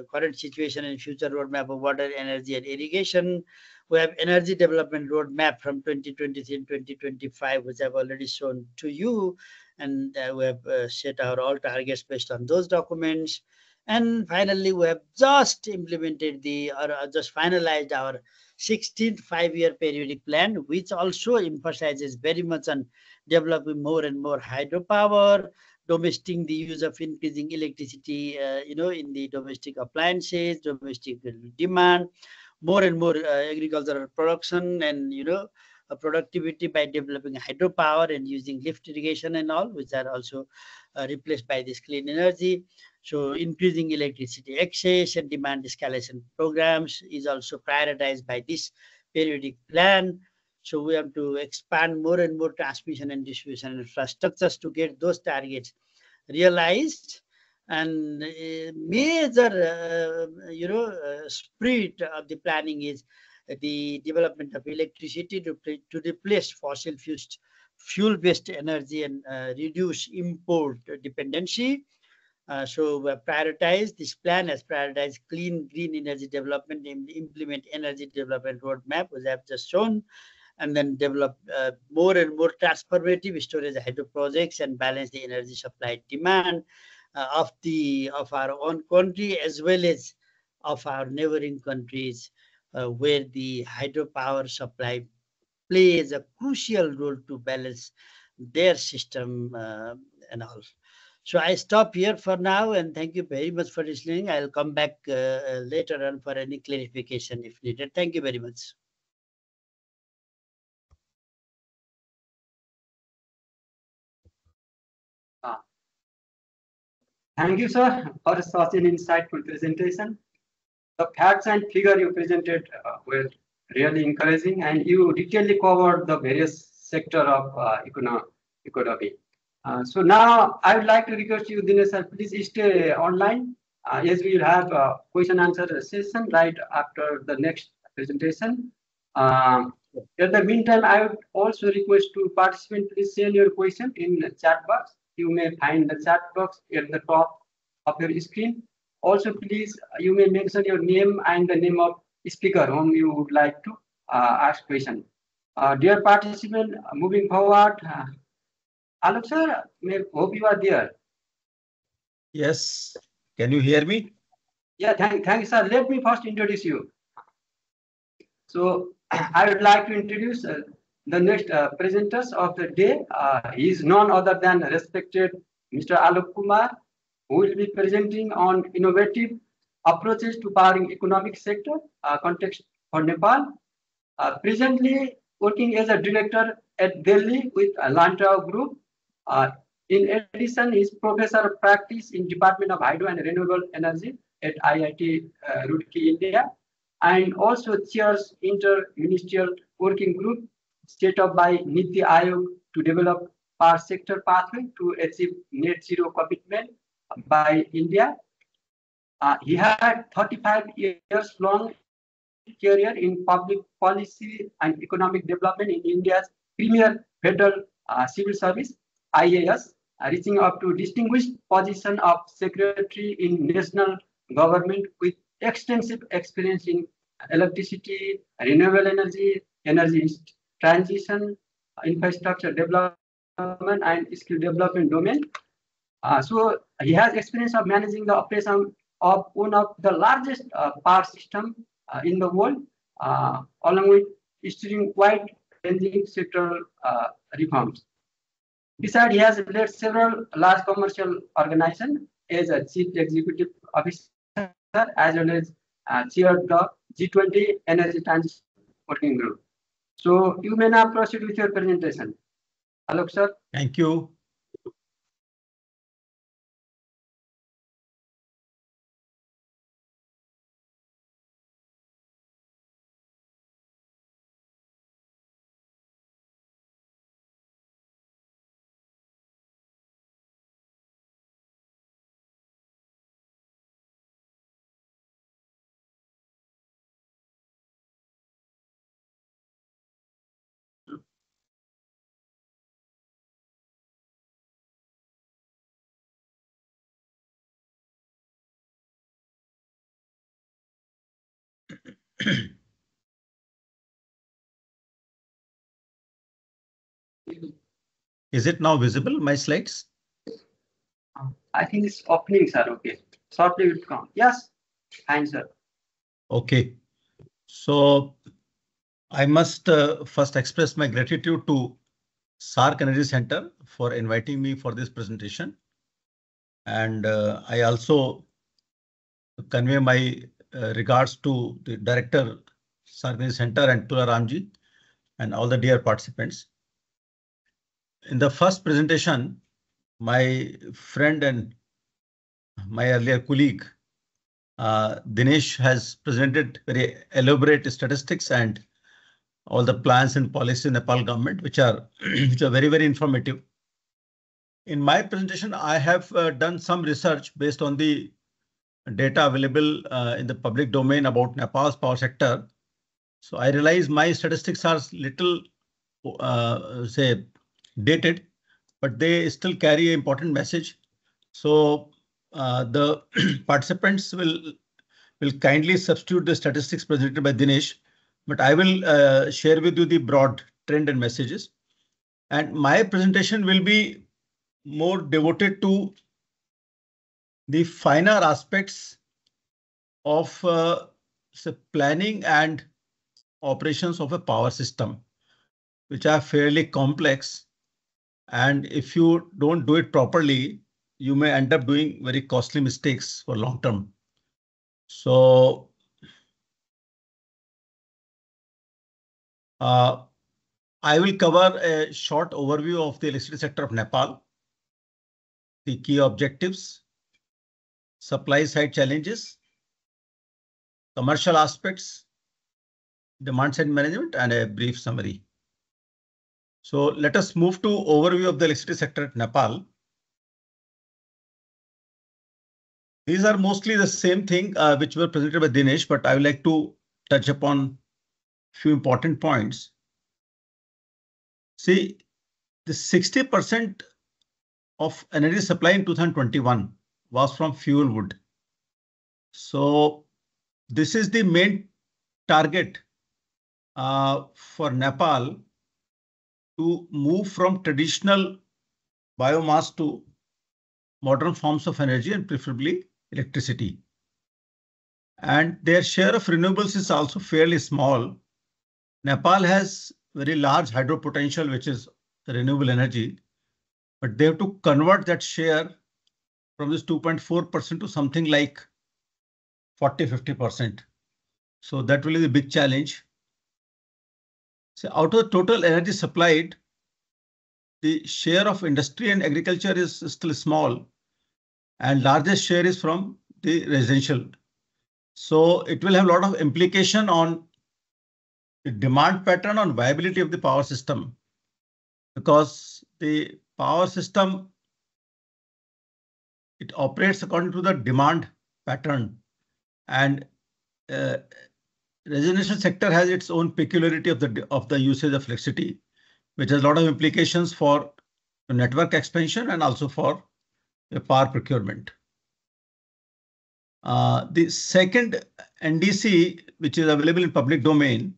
Speaker 3: current situation and future roadmap of water, energy, and irrigation. We have energy development roadmap from 2023 and 2025, which I've already shown to you. And we have set our all targets based on those documents. And finally, we have just implemented just finalized our 16th five-year periodic plan, which also emphasizes very much on developing more and more hydropower, domestic the use of increasing electricity, in the domestic appliances, domestic demand, more and more agricultural production, and productivity by developing hydropower and using lift irrigation and all, which are also replaced by this clean energy. So increasing electricity access and demand escalation programs is also prioritized by this periodic plan. So we have to expand more and more transmission and distribution infrastructures to get those targets realized. And a major, spirit of the planning is the development of electricity to replace fossil fuel-based energy and reduce import dependency. So we have prioritized, this plan has prioritized green energy development and implement energy development roadmap, which I have just shown, and then develop more and more transformative storage hydro projects and balance the energy supply demand of our own country as well as of our neighboring countries, where the hydropower supply plays a crucial role to balance their system and all. So I stop here for now, and thank you very much for listening. I'll come back later on for any clarification if needed. Thank you very much.
Speaker 1: Thank you, sir, for such an insightful presentation. The facts and figures you presented were really encouraging, and you detailedly covered the various sectors of economy. So now I would like to request you, Dinesh sir, please stay online, as we will have a question answer session right after the next presentation. In the meantime, I would also request to participants, please send your question in the chat box. You may find the chat box at the top of your screen. Also, please, you may mention your name and the name of speaker whom you would like to ask question. Dear participant, moving forward, Alok sir, hope you are there.
Speaker 4: Yes. Can you hear me?
Speaker 1: Yeah, thank you, sir. Let me first introduce you. So I would like to introduce the next presenters of the day. He is none other than respected Mr. Alok Kumar, who will be presenting on innovative approaches to powering economic sector context for Nepal. Presently working as a director at Delhi with Lantau Group. In addition, he is professor of practice in Department of Hydro and Renewable Energy at IIT Roorkee, India, and also chairs inter-ministerial working group set up by Niti Aayog to develop power sector pathway to achieve net zero commitment by India. He had 35 years long career in public policy and economic development in India's premier federal civil service, IAS, reaching up to distinguished position of secretary in national government with extensive experience in electricity, renewable energy, energy transition, infrastructure development, and skill development domain. So he has experience of managing the operation of one of the largest power system in the world, along with steering wide-ranging sectoral reforms. Besides, he has led several large commercial organizations as a chief executive officer, as well as chaired the G20 Energy Transition Working Group. So you may now proceed with your presentation. Alok sir.
Speaker 4: Thank you. Is it now visible, my slides?
Speaker 1: I think it's opening, sir. Okay. Shortly will come. Yes. Fine, sir.
Speaker 4: Okay. So I must first express my gratitude to SAARC Energy Centre for inviting me for this presentation. And I also convey my regards to the Director, SAARC Energy Centre, and Tula Ramji, and all the dear participants. In the first presentation, my friend and my earlier colleague, Dinesh, has presented very elaborate statistics and all the plans and policies in Nepal government, which are very, very informative. In my presentation, I have done some research based on the data available in the public domain about Nepal's power sector. So I realize my statistics are little, say, dated, but they still carry an important message. So the participants will kindly substitute the statistics presented by Dinesh, but I will share with you the broad trend and messages. And my presentation will be more devoted to the finer aspects of planning and operations of a power system, which are fairly complex. And if you don't do it properly, you may end up doing very costly mistakes for long term. So I will cover a short overview of the electricity sector of Nepal, the key objectives, supply side challenges, commercial aspects, demand side management, and a brief summary. So let us move to overview of the electricity sector at Nepal. These are mostly the same thing which were presented by Dinesh, but I would like to touch upon a few important points. See, the 60% of energy supply in 2021 was from fuel wood. So this is the main target for Nepal to move from traditional biomass to modern forms of energy and preferably electricity. And their share of renewables is also fairly small. Nepal has very large hydro potential, which is renewable energy, but they have to convert that share from this 2.4% to something like 40–50%. So that will be the big challenge. So out of the total energy supplied, the share of industry and agriculture is still small, and largest share is from the residential. So it will have a lot of implication on the demand pattern, on viability of the power system, because the power system, it operates according to the demand pattern, and residential sector has its own peculiarity of the usage of electricity, which has a lot of implications for the network expansion and also for the power procurement. The second NDC, which is available in public domain,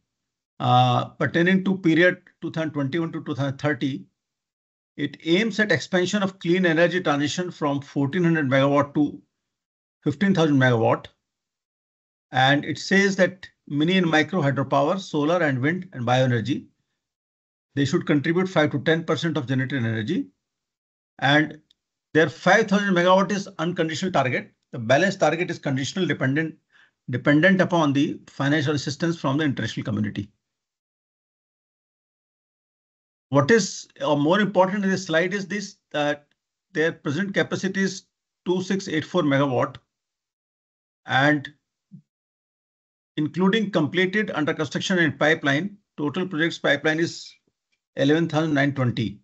Speaker 4: pertaining to period 2021 to 2030, it aims at expansion of clean energy transition from 1400 megawatt to 15,000 megawatt. And it says that mini and micro hydropower, solar and wind and bioenergy, they should contribute 5 to 10% of generated energy. And their 5,000 megawatt is unconditional target. The balance target is conditional, dependent upon the financial assistance from the international community. What is more important in this slide is this, that their present capacity is 2684 megawatt, and including completed under construction and pipeline, total projects pipeline is 11,920.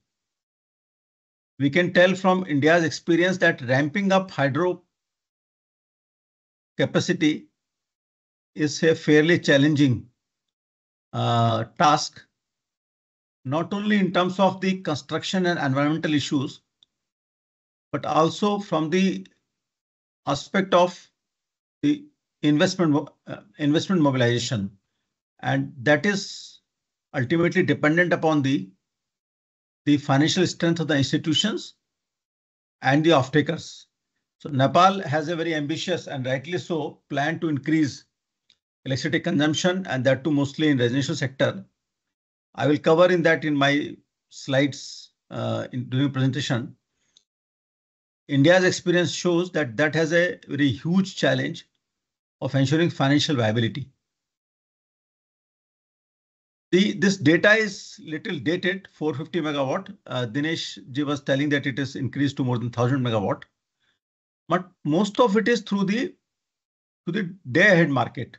Speaker 4: We can tell from India's experience that ramping up hydro capacity is a fairly challenging task, not only in terms of the construction and environmental issues, but also from the aspect of the investment mobilization, and that is ultimately dependent upon the financial strength of the institutions and the off-takers. So Nepal has a very ambitious and rightly so plan to increase electricity consumption, and that too mostly in residential sector. I will cover in that in my slides during presentation. India's experience shows that that has a very huge challenge of ensuring financial viability. This data is little dated, 450 megawatt. Dinesh ji was telling that it is increased to more than 1000 megawatt, but most of it is through the day ahead market,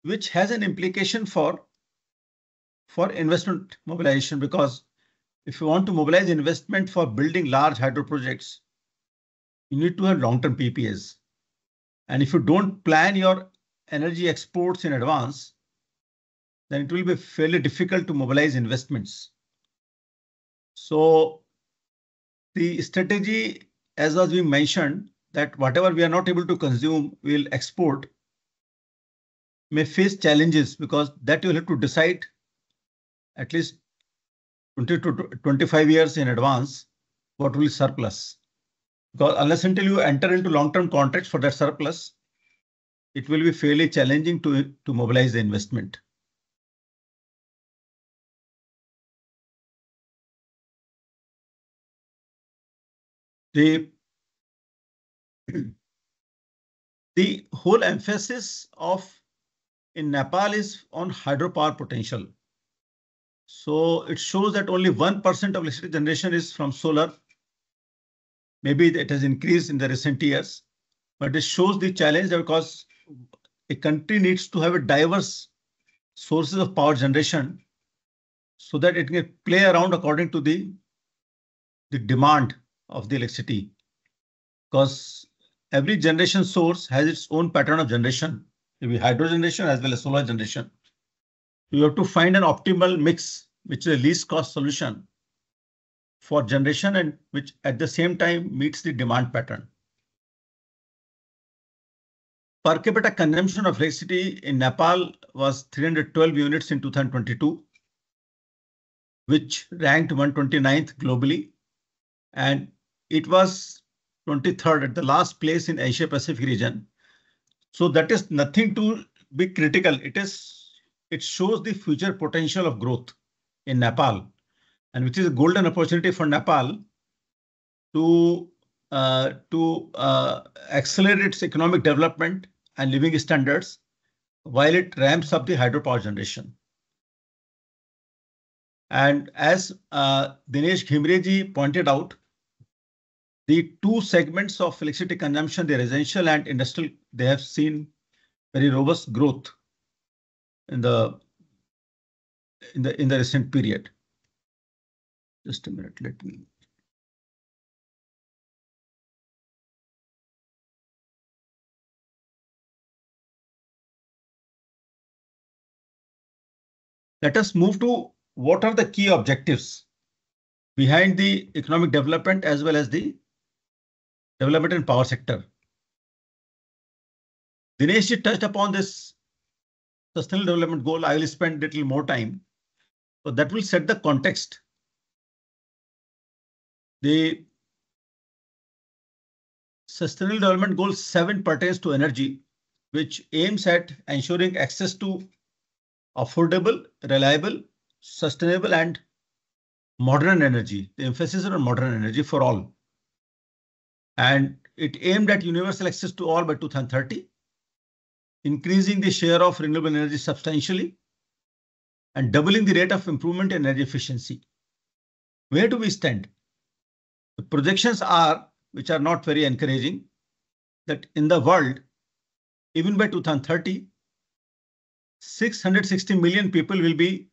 Speaker 4: which has an implication for investment mobilization, because if you want to mobilize investment for building large hydro projects, you need to have long-term PPAs. And if you don't plan your energy exports in advance, then it will be fairly difficult to mobilize investments. So the strategy, as was being mentioned, that whatever we are not able to consume, we'll export, may face challenges, because that you'll have to decide at least 20 to 25 years in advance what will surplus. Because unless until you enter into long-term contracts for that surplus, it will be fairly challenging to mobilize the investment. The whole emphasis in Nepal is on hydropower potential. So it shows that only 1% of electricity generation is from solar. Maybe it has increased in the recent years, but it shows the challenge, because a country needs to have a diverse sources of power generation so that it can play around according to the demand of the electricity, because every generation source has its own pattern of generation, maybe hydro generation as well as solar generation. You have to find an optimal mix, which is a least cost solution for generation and which at the same time meets the demand pattern. Per capita consumption of electricity in Nepal was 312 units in 2022, which ranked 129th globally, and it was 23rd at the last place in Asia Pacific region. So that is nothing to be critical. It shows the future potential of growth in Nepal, and which is a golden opportunity for Nepal to accelerate its economic development and living standards while it ramps up the hydropower generation. And as Dinesh Ghimre ji pointed out, the two segments of electricity consumption, the residential and industrial, they have seen very robust growth in the recent period. Just a minute, let me. Let us move to what are the key objectives behind the economic development as well as the development in power sector. Dinesh ji touched upon this sustainable development goal. I will spend a little more time. So that will set the context. The Sustainable Development Goal 7 pertains to energy, which aims at ensuring access to affordable, reliable, sustainable and modern energy. The emphasis is on modern energy for all. And it aimed at universal access to all by 2030, increasing the share of renewable energy substantially, and doubling the rate of improvement in energy efficiency. Where do we stand? The projections are, which are not very encouraging, that in the world, even by 2030, 660 million people will be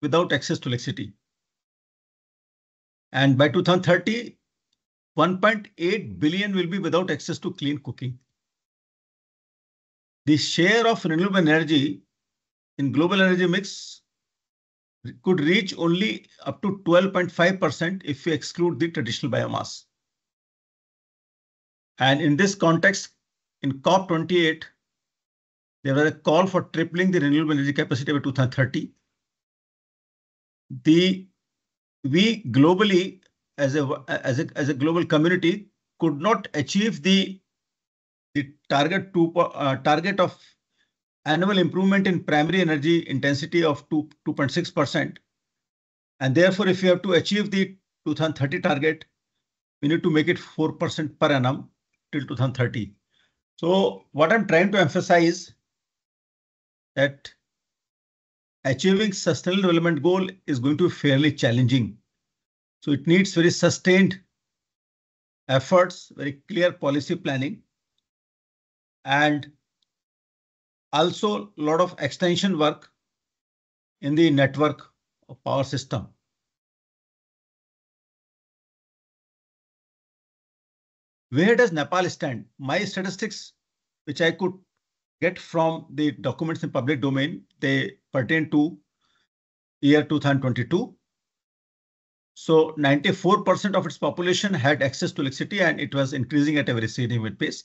Speaker 4: without access to electricity. And by 2030, 1.8 billion will be without access to clean cooking. The share of renewable energy in global energy mix could reach only up to 12.5% if we exclude the traditional biomass. And in this context, in COP28, there was a call for tripling the renewable energy capacity by 2030. We globally, as a global community, could not achieve the target of annual improvement in primary energy intensity of 2.6%. And therefore, if you have to achieve the 2030 target, we need to make it 4% per annum till 2030. So what I'm trying to emphasize that achieving sustainable development goal is going to be fairly challenging. So it needs very sustained efforts, very clear policy planning, and also a lot of extension work in the network of power system. Where does Nepal stand? My statistics, which I could get from the documents in public domain, they pertain to year 2022. So 94% of its population had access to electricity, and it was increasing at a very significant pace.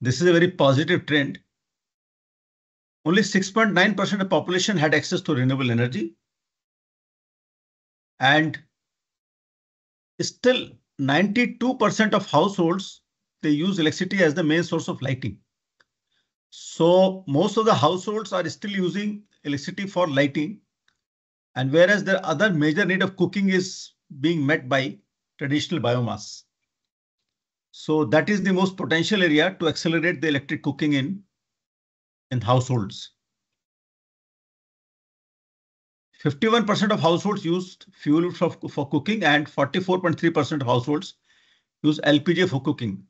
Speaker 4: This is a very positive trend. Only 6.9% of the population had access to renewable energy. And still 92% of households, they use electricity as the main source of lighting. So most of the households are still using electricity for lighting. And whereas the other major need of cooking is being met by traditional biomass. So that is the most potential area to accelerate the electric cooking in households. 51% of households used fuel for cooking, and 44.3% of households use LPG for cooking.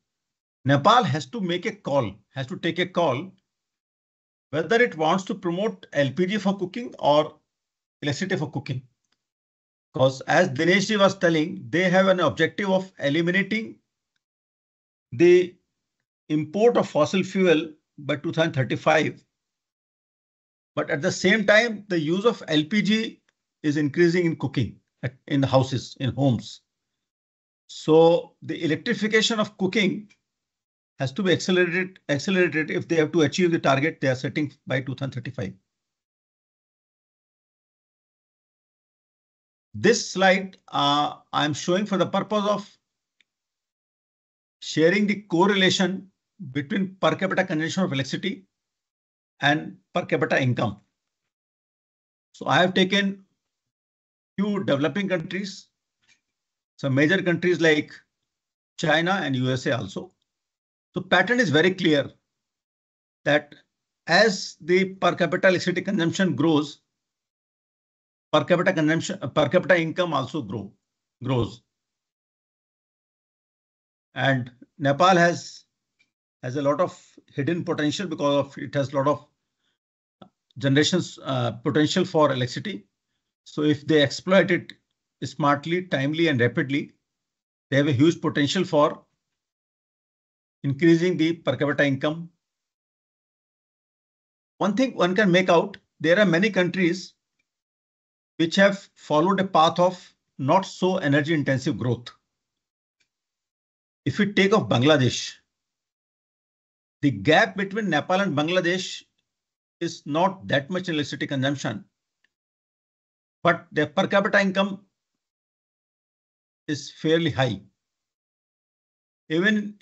Speaker 4: Nepal has to take a call whether it wants to promote LPG for cooking or electricity for cooking. Because as Dineshji was telling, they have an objective of eliminating the import of fossil fuel by 2035. But at the same time, the use of LPG is increasing in cooking in houses, in homes. So the electrification of cooking has to be accelerated if they have to achieve the target they are setting by 2035. This slide I'm showing for the purpose of sharing the correlation between per capita consumption of electricity and per capita income. So I have taken few developing countries, some major countries like China and USA also. So pattern is very clear that as the per capita electricity consumption grows, per capita income also grows. And Nepal has a lot of hidden potential because of it has a lot of generations potential for electricity. So if they exploit it smartly, timely, and rapidly, they have a huge potential for increasing the per capita income. One thing one can make out, there are many countries which have followed a path of not so energy intensive growth. If we take of Bangladesh, the gap between Nepal and Bangladesh is not that much in electricity consumption, but their per capita income is fairly high. Even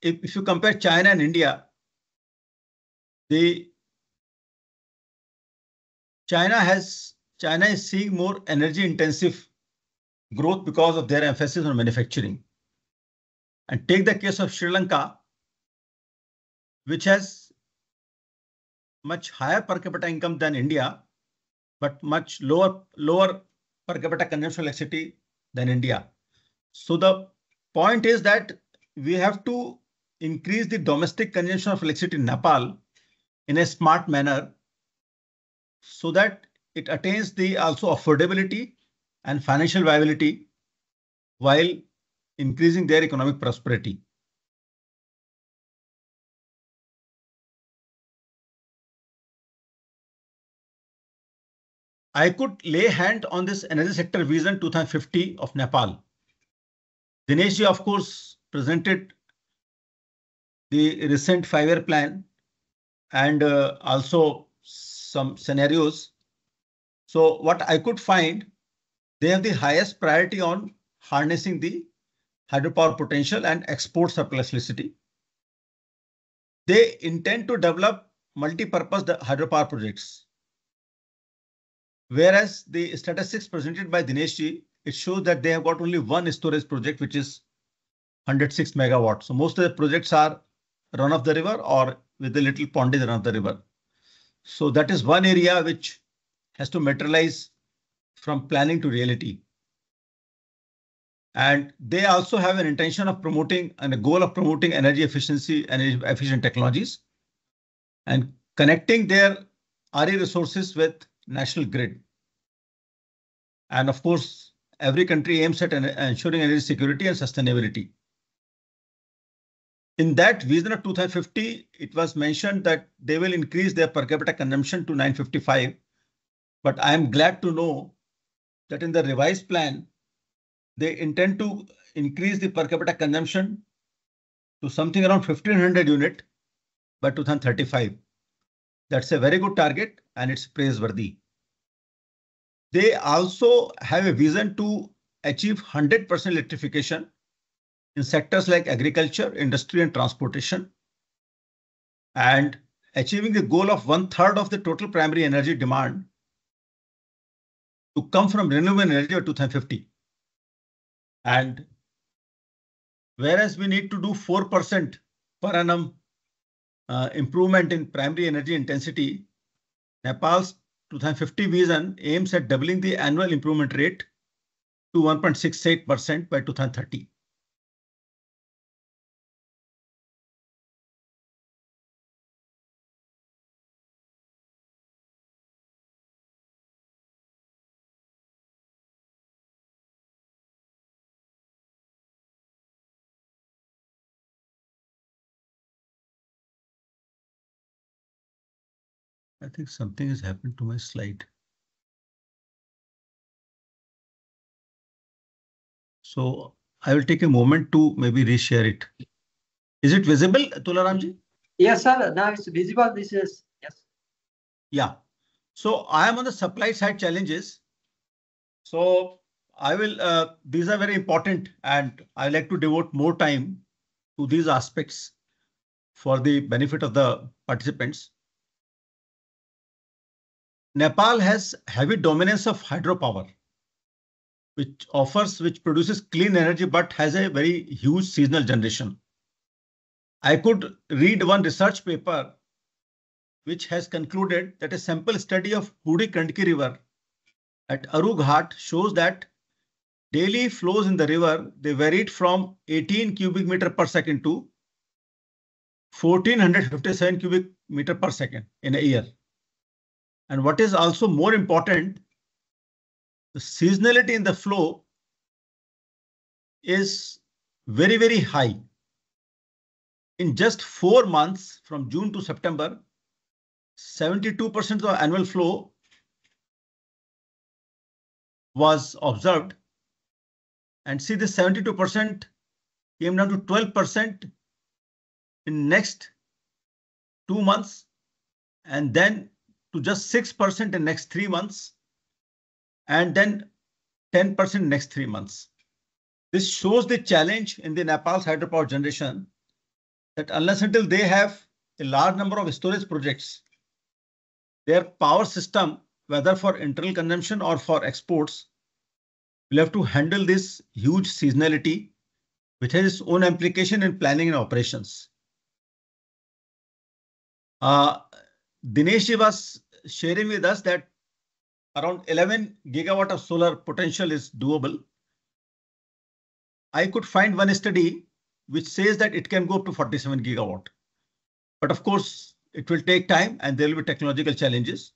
Speaker 4: if you compare China and India, China is seeing more energy intensive growth because of their emphasis on manufacturing. And take the case of Sri Lanka, which has much higher per capita income than India, but much lower per capita consumption of electricity than India. So the point is that we have to increase the domestic consumption of electricity in Nepal in a smart manner so that it attains the also affordability and financial viability while increasing their economic prosperity. I could lay hand on this energy sector vision 2050 of Nepal. Dineshji, of course, presented the recent 5-year plan and also some scenarios. So what I could find, they have the highest priority on harnessing the hydropower potential and export surplus electricity. They intend to develop multi-purpose hydropower projects. Whereas the statistics presented by Dineshji, it shows that they have got only one storage project, which is 106 megawatts. So most of the projects are run of the river or with a little pondage run of the river. So that is one area which has to materialize from planning to reality. And they also have an intention of promoting and a goal of promoting energy efficiency, energy efficient technologies and connecting their RE resources with national grid. And of course, every country aims at ensuring energy security and sustainability. In that vision of 2050, it was mentioned that they will increase their per capita consumption to 955. But I am glad to know that in the revised plan, they intend to increase the per capita consumption to something around 1500 unit by 2035. That's a very good target and it's praiseworthy. They also have a vision to achieve 100% electrification in sectors like agriculture, industry and transportation, and achieving the goal of 1/3 of the total primary energy demand to come from renewable energy by 2050. And whereas we need to do 4% per annum improvement in primary energy intensity, Nepal's 2050 vision aims at doubling the annual improvement rate to 1.68% by 2030. I think something has happened to my slide. So I will take a moment to maybe reshare it. Is it visible, Tularamji?
Speaker 1: Yes, sir. Now it's visible. This is, yes.
Speaker 4: Yeah. So I am on the supply side challenges. So I will, these are very important and I like to devote more time to these aspects for the benefit of the participants. Nepal has heavy dominance of hydropower, which produces clean energy, but has a very huge seasonal generation. I could read one research paper which has concluded that a sample study of Budi Kandki River at Aru Ghat shows that daily flows in the river, they varied from 18 cubic meter per second to 1457 cubic meter per second in a year. And what is also more important, the seasonality in the flow is very, very high. In just 4 months, from June to September, 72% of the annual flow was observed. And see, this 72% came down to 12% in next 2 months, and then to just 6% in next 3 months, and then 10% in next 3 months. This shows the challenge in the Nepal's hydropower generation, that unless until they have a large number of storage projects, their power system, whether for internal consumption or for exports, will have to handle this huge seasonality, which has its own implication in planning and operations. Dinesh was sharing with us that around 11 gigawatt of solar potential is doable. I could find one study which says that it can go up to 47 gigawatt. But of course, it will take time and there will be technological challenges.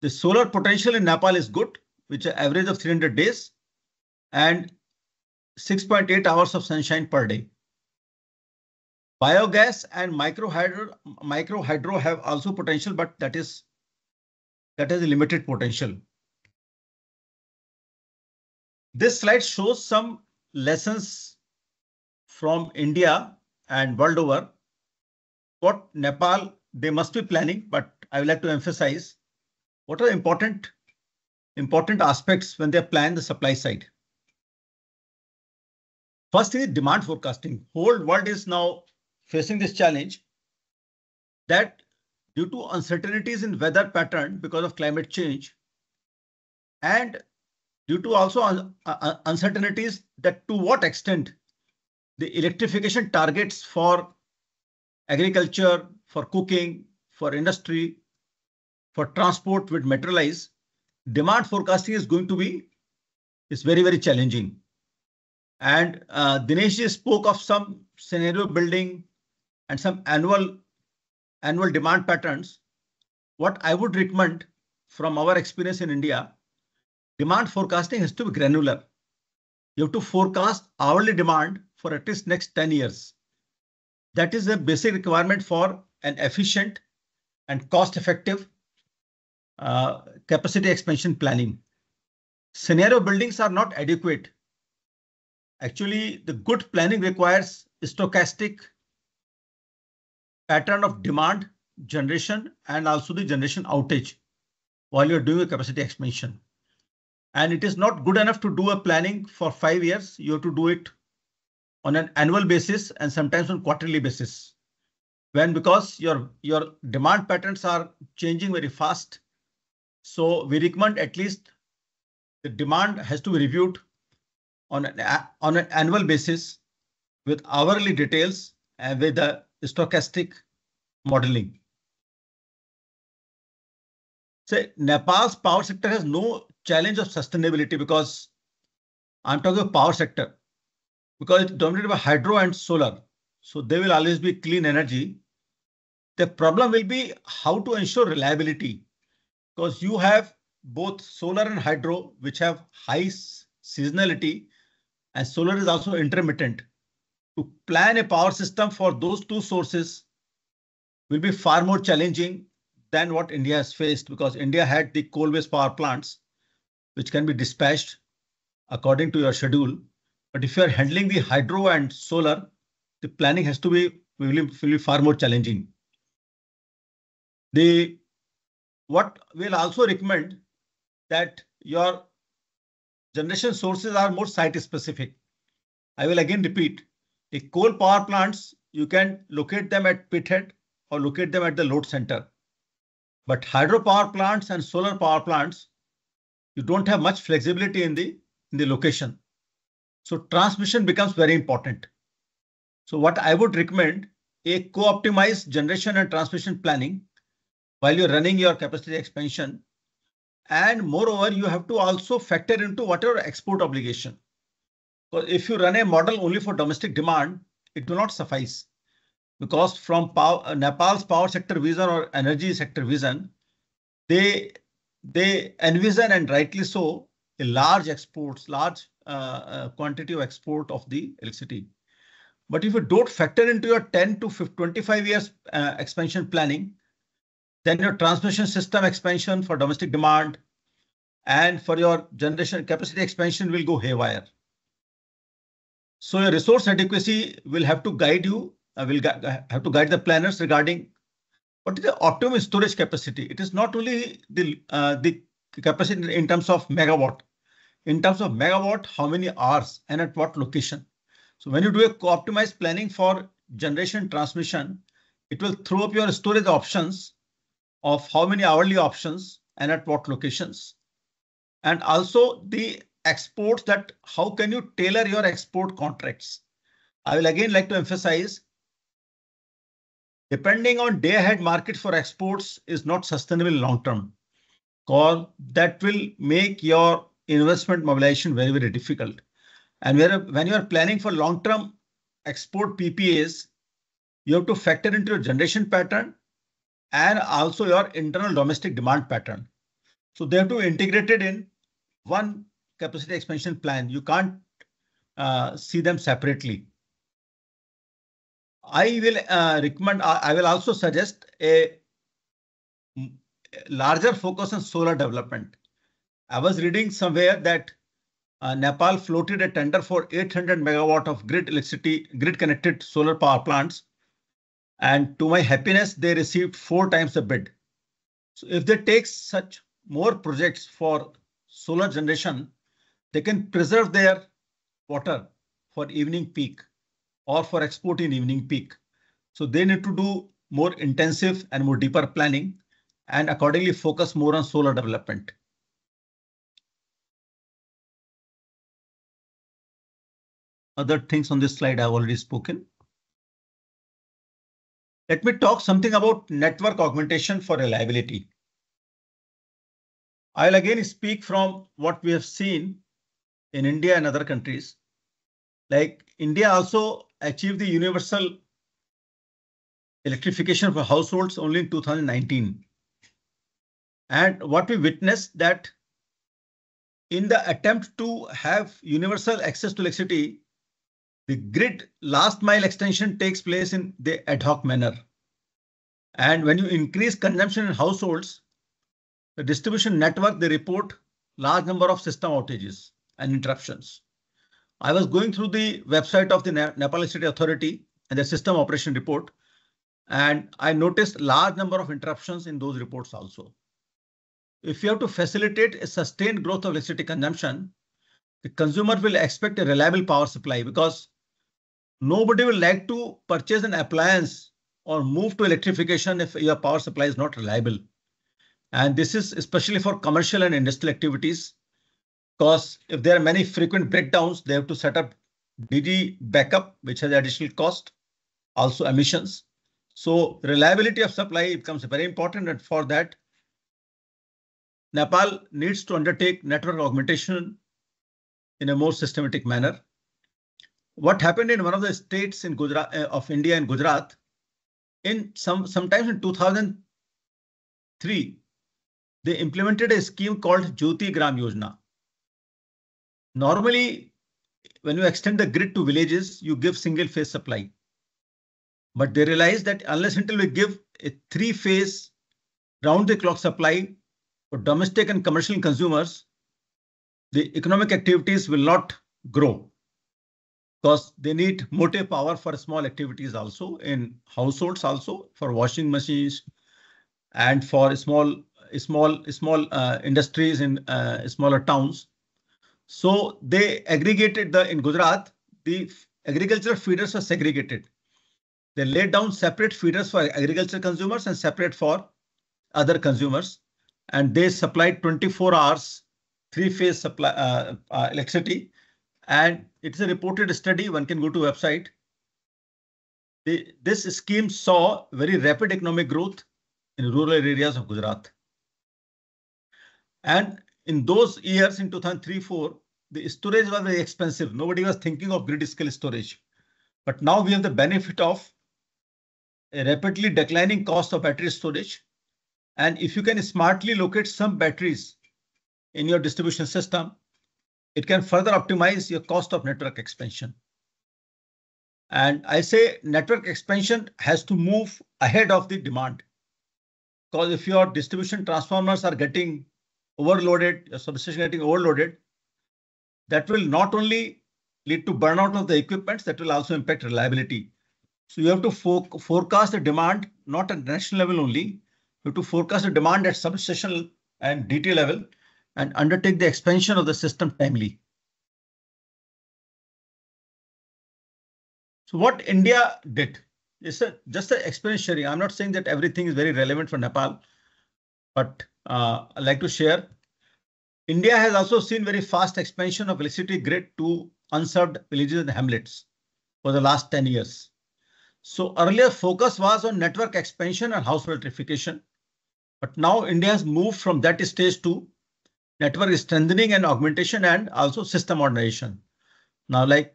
Speaker 4: The solar potential in Nepal is good, which is an average of 300 days and 6.8 hours of sunshine per day. Biogas and micro hydro have also potential, but that has a limited potential. This slide shows some lessons from India and world over, what Nepal, they must be planning, but I would like to emphasize what are important aspects when they plan the supply side. First is demand forecasting. Whole world is now facing this challenge that due to uncertainties in weather pattern because of climate change, and due to also uncertainties that to what extent the electrification targets for agriculture, for cooking, for industry, for transport would materialize, demand forecasting is going to be very, very challenging. And Dinesh spoke of some scenario building and some annual demand patterns. What I would recommend from our experience in India, demand forecasting has to be granular. You have to forecast hourly demand for at least next 10 years. That is a basic requirement for an efficient and cost-effective capacity expansion planning. Scenario buildings are not adequate. Actually, the good planning requires stochastic pattern of demand generation and also the generation outage while you're doing a capacity expansion. And it is not good enough to do a planning for 5 years. You have to do it on an annual basis and sometimes on quarterly basis. Because your demand patterns are changing very fast. So we recommend at least the demand has to be reviewed on an annual basis with hourly details and with the stochastic modeling. Say Nepal's power sector has no challenge of sustainability because I'm talking about power sector because it's dominated by hydro and solar. So they will always be clean energy. The problem will be how to ensure reliability because you have both solar and hydro, which have high seasonality, and solar is also intermittent. To plan a power system for those two sources will be far more challenging than what India has faced because India had the coal-based power plants, which can be dispatched according to your schedule. But if you are handling the hydro and solar, the planning has to be will be far more challenging. What we'll also recommend that your generation sources are more site specific. I will again repeat, the coal power plants, you can locate them at pithead or locate them at the load center. But hydro power plants and solar power plants, you don't have much flexibility in the location. So transmission becomes very important. So what I would recommend, a co-optimized generation and transmission planning while you're running your capacity expansion. And moreover, you have to also factor into what your export obligation. So if you run a model only for domestic demand, it will not suffice. Because from Nepal's power sector vision or energy sector vision, they envision, and rightly so, a large exports, large quantity of export of the electricity. But if you don't factor into your 10 to 25 years expansion planning, then your transmission system expansion for domestic demand and for your generation capacity expansion will go haywire. So your resource adequacy will have to guide you, have to guide the planners regarding what is the optimum storage capacity. It is not only the capacity in terms of megawatt. In terms of megawatt, how many hours and at what location. So when you do a co-optimized planning for generation transmission, it will throw up your storage options of how many hourly options and at what locations. And also the exports, that how can you tailor your export contracts. I will again like to emphasize, depending on day ahead market for exports is not sustainable long term, because that will make your investment mobilization very, very difficult. And when you are planning for long term export PPAs, you have to factor into your generation pattern and also your internal domestic demand pattern. So they have to be integrated in one capacity expansion plan. You can't see them separately. I will recommend, I will also suggest a larger focus on solar development. I was reading somewhere that Nepal floated a tender for 800 megawatt of grid connected solar power plants. And to my happiness, they received 4 times the bid. So if they take such more projects for solar generation, they can preserve their water for evening peak or for export in evening peak. So they need to do more intensive and more deeper planning and accordingly focus more on solar development. Other things on this slide I've already spoken. Let me talk something about network augmentation for reliability. I'll again speak from what we have seen in India and other countries. Like India also achieved the universal electrification for households only in 2019. And what we witnessed that in the attempt to have universal access to electricity, the grid last mile extension takes place in the ad hoc manner. And when you increase consumption in households, the distribution network, they report large number of system outages and interruptions. I was going through the website of the Nepal Electricity Authority and the system operation report, and I noticed large number of interruptions in those reports also. If you have to facilitate a sustained growth of electricity consumption, the consumer will expect a reliable power supply because nobody will like to purchase an appliance or move to electrification if your power supply is not reliable. And this is especially for commercial and industrial activities, because if there are many frequent breakdowns, they have to set up DG backup, which has additional cost, also emissions. So reliability of supply becomes very important, and for that, Nepal needs to undertake network augmentation in a more systematic manner. What happened in one of the states in Gujarat of India, in Gujarat, in sometimes in 2003, they implemented a scheme called Jyoti Gram Yojana. Normally, when you extend the grid to villages, you give single phase supply. But they realized that unless until we give a 3-phase round the clock supply for domestic and commercial consumers, the economic activities will not grow, because they need motive power for small activities also in households, also for washing machines and for small industries in smaller towns. So they aggregated in Gujarat, the agricultural feeders are segregated. They laid down separate feeders for agricultural consumers and separate for other consumers. And they supplied 24 hours, 3-phase supply electricity. And it's a reported study. One can go to website. This scheme saw very rapid economic growth in rural areas of Gujarat. And in those years, in 2003-04, the storage was very expensive. Nobody was thinking of grid scale storage. But now we have the benefit of a rapidly declining cost of battery storage. And if you can smartly locate some batteries in your distribution system, it can further optimize your cost of network expansion. And I say network expansion has to move ahead of the demand. Because if your distribution transformers are getting overloaded, your substation getting overloaded, that will not only lead to burnout of the equipment, that will also impact reliability. So you have to forecast the demand, not at national level only. You have to forecast the demand at substation and DT level and undertake the expansion of the system timely. So what India did is just an experience sharing. I'm not saying that everything is very relevant for Nepal, but I'd like to share. India has also seen very fast expansion of electricity grid to unserved villages and hamlets for the last 10 years. So earlier focus was on network expansion and household electrification. But now India has moved from that stage to network strengthening and augmentation and also system modernization. Now, like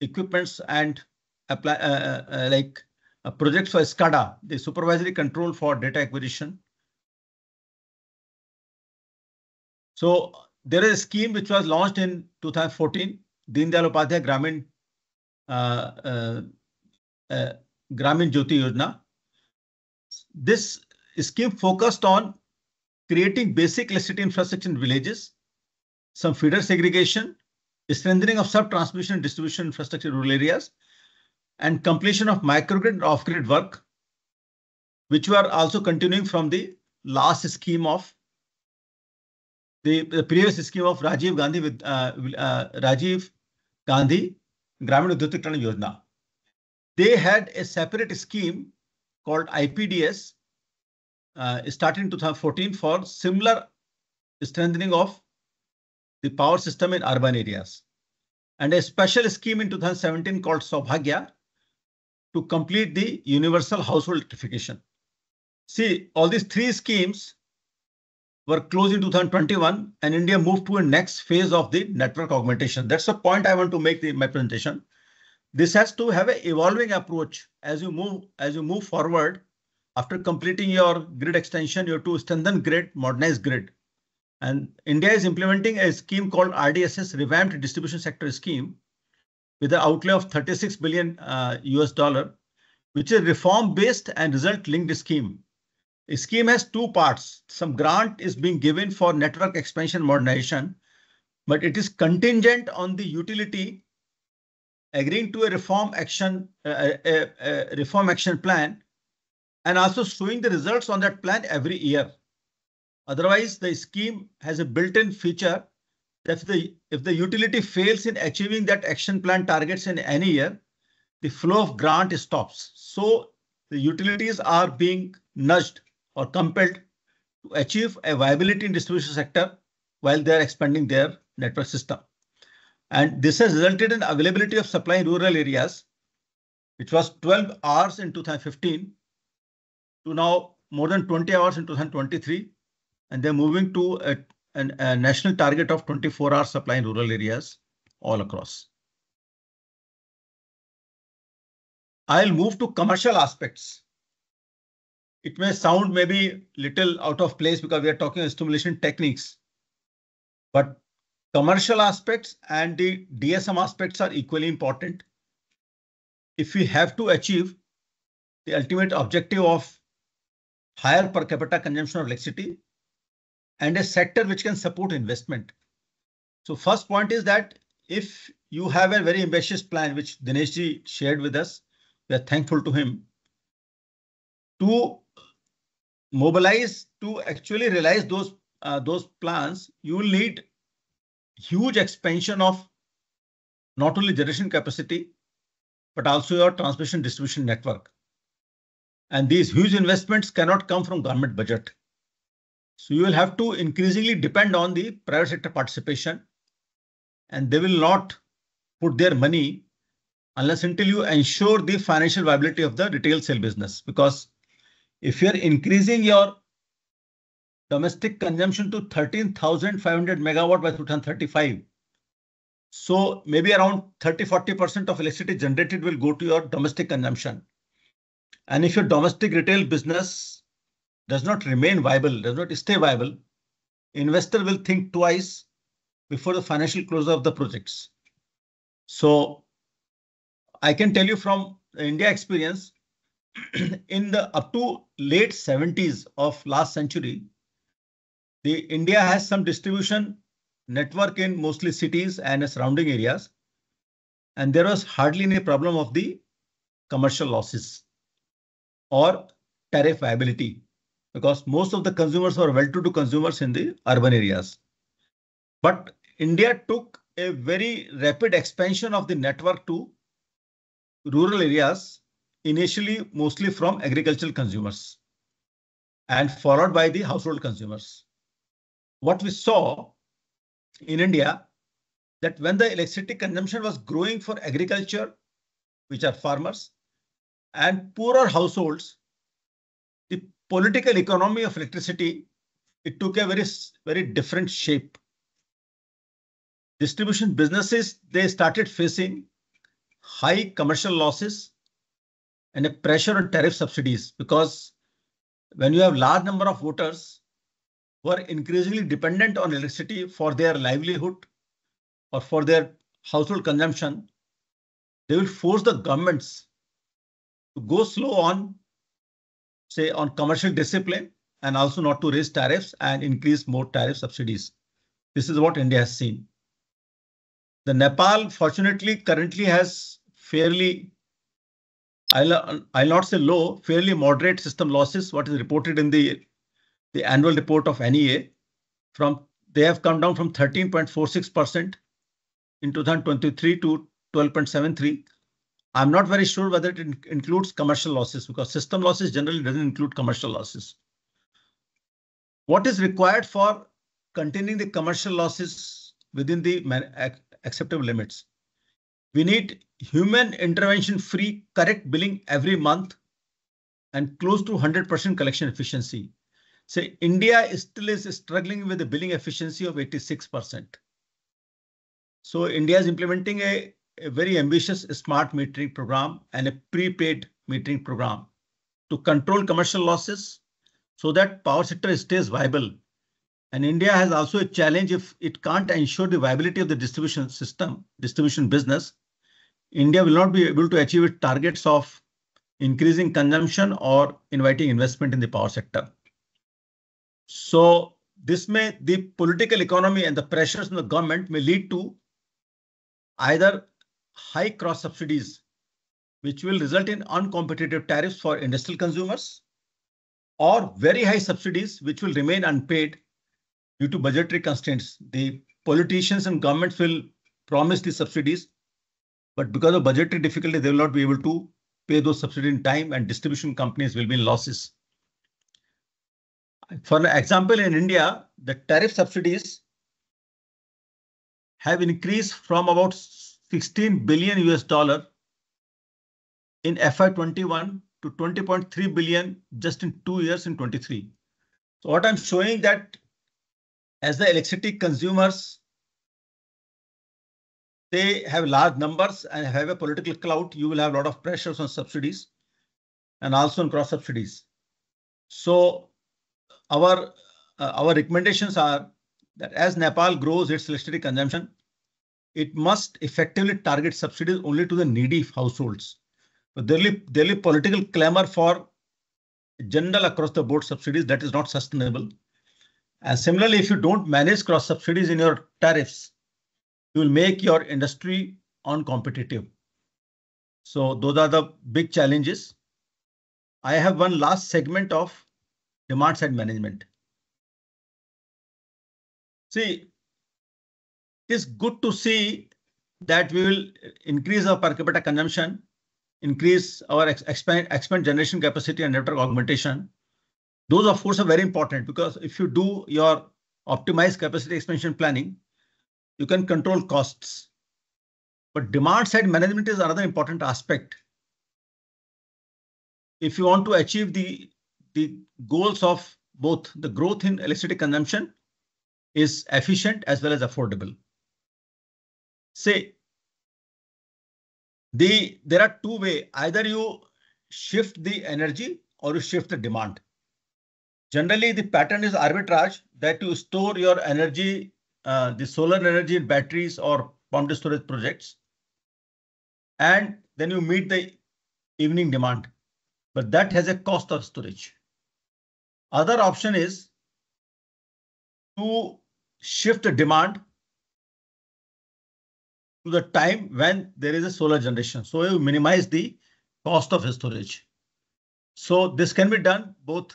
Speaker 4: equipments and projects for SCADA, the supervisory control for data acquisition. So there is a scheme which was launched in 2014, Deen Dayal Upadhyay Gramin Jyoti Yojana. This scheme focused on creating basic electricity infrastructure in villages, some feeder segregation, strengthening of sub-transmission and distribution infrastructure in rural areas, and completion of microgrid and off-grid work, which were also continuing from the last scheme of the previous scheme of Rajiv Gandhi with Rajiv Gandhi Gramin Udyogikरण Yojana. They had a separate scheme called IPDS starting in 2014 for similar strengthening of the power system in urban areas, and a special scheme in 2017 called Saubhagya to complete the universal household electrification. See, all these three schemes were closed in 2021, and India moved to a next phase of the network augmentation. That's the point I want to make in my presentation. This has to have an evolving approach as you move forward. After completing your grid extension, you have to strengthen grid, modernize grid. And India is implementing a scheme called RDSS, Revamped Distribution Sector Scheme, with an outlay of $36 billion US, which is reform-based and result-linked scheme. The scheme has two parts. Some grant is being given for network expansion modernization, but it is contingent on the utility agreeing to a reform action plan, and also showing the results on that plan every year. Otherwise, the scheme has a built-in feature that if the utility fails in achieving that action plan targets in any year, the flow of grant stops. So the utilities are being nudged or compelled to achieve a viability in distribution sector while they are expanding their network system. And this has resulted in availability of supply in rural areas, which was 12 hours in 2015 to now more than 20 hours in 2023. And they're moving to a national target of 24-hour supply in rural areas all across. I'll move to commercial aspects. It may sound maybe little out of place because we are talking about stimulation techniques, but commercial aspects and the DSM aspects are equally important. If we have to achieve the ultimate objective of higher per capita consumption of electricity and a sector which can support investment. So first point is that if you have a very ambitious plan, which Dineshji shared with us, we are thankful to him, to mobilize to actually realize those plans, you will need huge expansion of not only generation capacity, but also your transmission distribution network. And these huge investments cannot come from government budget. So you will have to increasingly depend on the private sector participation, and they will not put their money unless until you ensure the financial viability of the retail sale business. Because if you're increasing your domestic consumption to 13,500 megawatt by 2035, so maybe around 30–40% of electricity generated will go to your domestic consumption. And if your domestic retail business does not remain viable, does not stay viable, investor will think twice before the financial closure of the projects. So I can tell you from India experience, in the up to late 70s of last century, the India has some distribution network in mostly cities and surrounding areas, and there was hardly any problem of the commercial losses or tariff viability, because most of the consumers were well-to-do consumers in the urban areas. But India took a very rapid expansion of the network to rural areas, initially mostly from agricultural consumers and followed by the household consumers. What we saw in India, that when the electricity consumption was growing for agriculture, which are farmers, and poorer households, the political economy of electricity, it took a very different shape. Distribution businesses, they started facing high commercial losses and a pressure on tariff subsidies, because when you have large number of voters who are increasingly dependent on electricity for their livelihood or for their household consumption, they will force the governments to go slow on, say, on commercial discipline, and also not to raise tariffs and increase more tariff subsidies, This is what India has seen. The Nepal, fortunately, currently has fairly, I'll not say low, fairly moderate system losses, what is reported in the annual report of NEA. They have come down from 13.46% in 2023 to 12.73. I'm not very sure whether it includes commercial losses, because system losses generally doesn't include commercial losses. What is required for containing the commercial losses within the acceptable limits? We need human intervention-free correct billing every month and close to 100% collection efficiency. So India still is struggling with the billing efficiency of 86%. So India is implementing a very ambitious smart metering program and a prepaid metering program to control commercial losses so that power sector stays viable. And India has also a challenge if it can't ensure the viability of the distribution system, distribution business. India will not be able to achieve its targets of increasing consumption or inviting investment in the power sector. So the political economy and the pressures on the government may lead to either high cross subsidies, which will result in uncompetitive tariffs for industrial consumers, or very high subsidies, which will remain unpaid due to budgetary constraints. The politicians and governments will promise the subsidies, but because of budgetary difficulty, they will not be able to pay those subsidies in time, and distribution companies will be in losses. For example, in India, the tariff subsidies have increased from about $16 billion in FY21 to 20.3 billion just in 2 years in 23. So what I'm showing that as the electricity consumers, they have large numbers and have a political clout, you will have a lot of pressures on subsidies and also on cross subsidies. So our recommendations are that as Nepal grows its electricity consumption, it must effectively target subsidies only to the needy households. But there will be political clamor for general across the board subsidies. That is not sustainable. And similarly, if you don't manage cross subsidies in your tariffs, you will make your industry uncompetitive. So those are the big challenges. I have one last segment of demand side management. See, it is good to see that we will increase our per capita consumption, increase our expand generation capacity and network augmentation. Those, of course, are very important, because if you do your optimized capacity expansion planning, you can control costs. But demand side management is another important aspect. If you want to achieve the goals of both the growth in electricity consumption is efficient as well as affordable. Say, there are two ways. Either you shift the energy or you shift the demand. Generally, the pattern is arbitrage, that you store your energy, the solar energy in batteries or pumped storage projects, and then you meet the evening demand. But that has a cost of storage. Other option is to shift the demand to the time when there is a solar generation. So you minimize the cost of storage. So this can be done both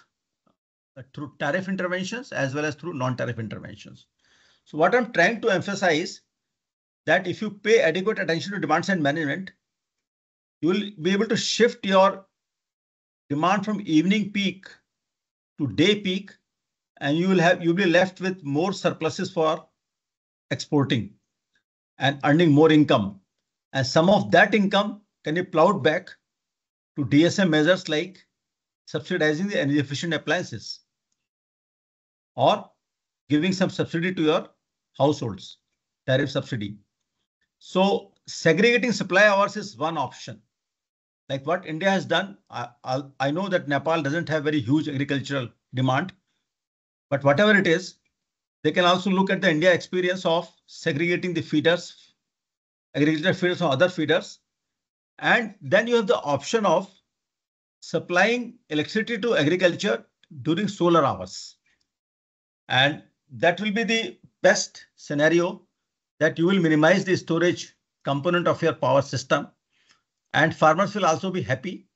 Speaker 4: through tariff interventions as well as through non-tariff interventions. So what I'm trying to emphasize that if you pay adequate attention to demand side management, you will be able to shift your demand from evening peak to day peak, and you'll be left with more surpluses for exporting and earning more income. And some of that income can be plowed back to DSM measures like subsidizing the energy efficient appliances or giving some subsidy to your households, tariff subsidy. So segregating supply hours is one option. Like what India has done, I know that Nepal doesn't have very huge agricultural demand, but whatever it is, they can also look at the India experience of segregating the feeders, agricultural feeders from other feeders. And then you have the option of supplying electricity to agriculture during solar hours. And that will be the best scenario that you will minimize the storage component of your power system, and farmers will also be happy,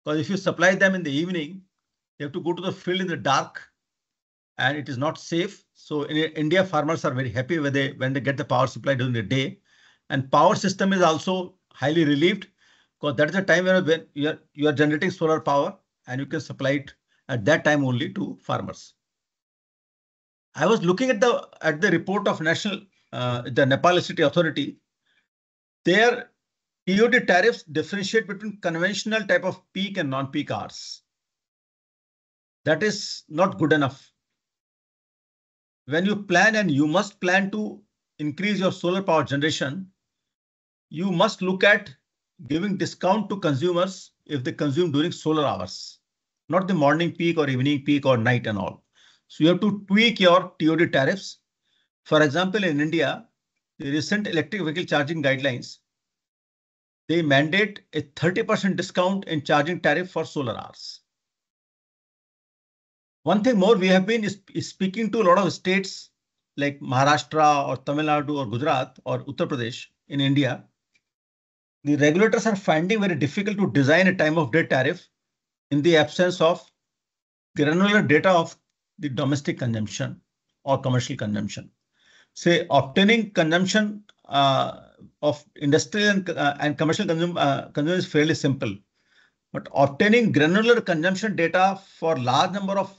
Speaker 4: because if you supply them in the evening, they have to go to the field in the dark and it is not safe. So in India, farmers are very happy when they get the power supply during the day, and power system is also highly relieved, because that is the time when you are generating solar power and you can supply it at that time only to farmers. I was looking at the report of the Nepal Electricity Authority. Their TOD tariffs differentiate between conventional type of peak and non-peak hours. That is not good enough. When you plan, and you must plan to increase your solar power generation, you must look at giving discount to consumers if they consume during solar hours, not the morning peak or evening peak or night and all. So you have to tweak your TOD tariffs. For example, in India, the recent electric vehicle charging guidelines, they mandate a 30% discount in charging tariff for solar hours. One thing more, we have been speaking to a lot of states like Maharashtra or Tamil Nadu or Gujarat or Uttar Pradesh in India. The regulators are finding very difficult to design a time of day tariff in the absence of granular data of the domestic consumption or commercial consumption. Say, obtaining consumption of industrial and commercial consumption is fairly simple, but obtaining granular consumption data for large number of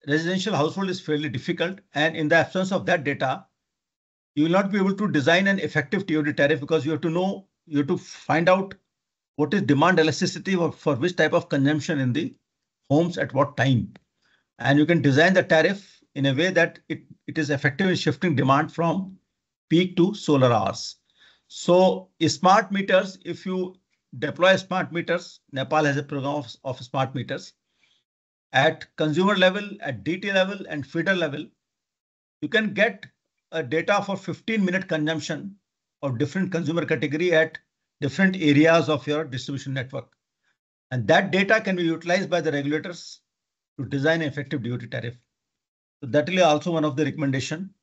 Speaker 4: residential household is fairly difficult, and in the absence of that data, you will not be able to design an effective TOD tariff, because you have to find out what is demand elasticity for which type of consumption in the homes at what time, and you can design the tariff in a way that it is effective in shifting demand from peak to solar hours. So smart meters, if you deploy smart meters, Nepal has a program of smart meters at consumer level, at DT level and feeder level. You can get a data for 15-minute consumption of different consumer category at different areas of your distribution network. And that data can be utilized by the regulators to design an effective DOT tariff. So that will be also one of the recommendation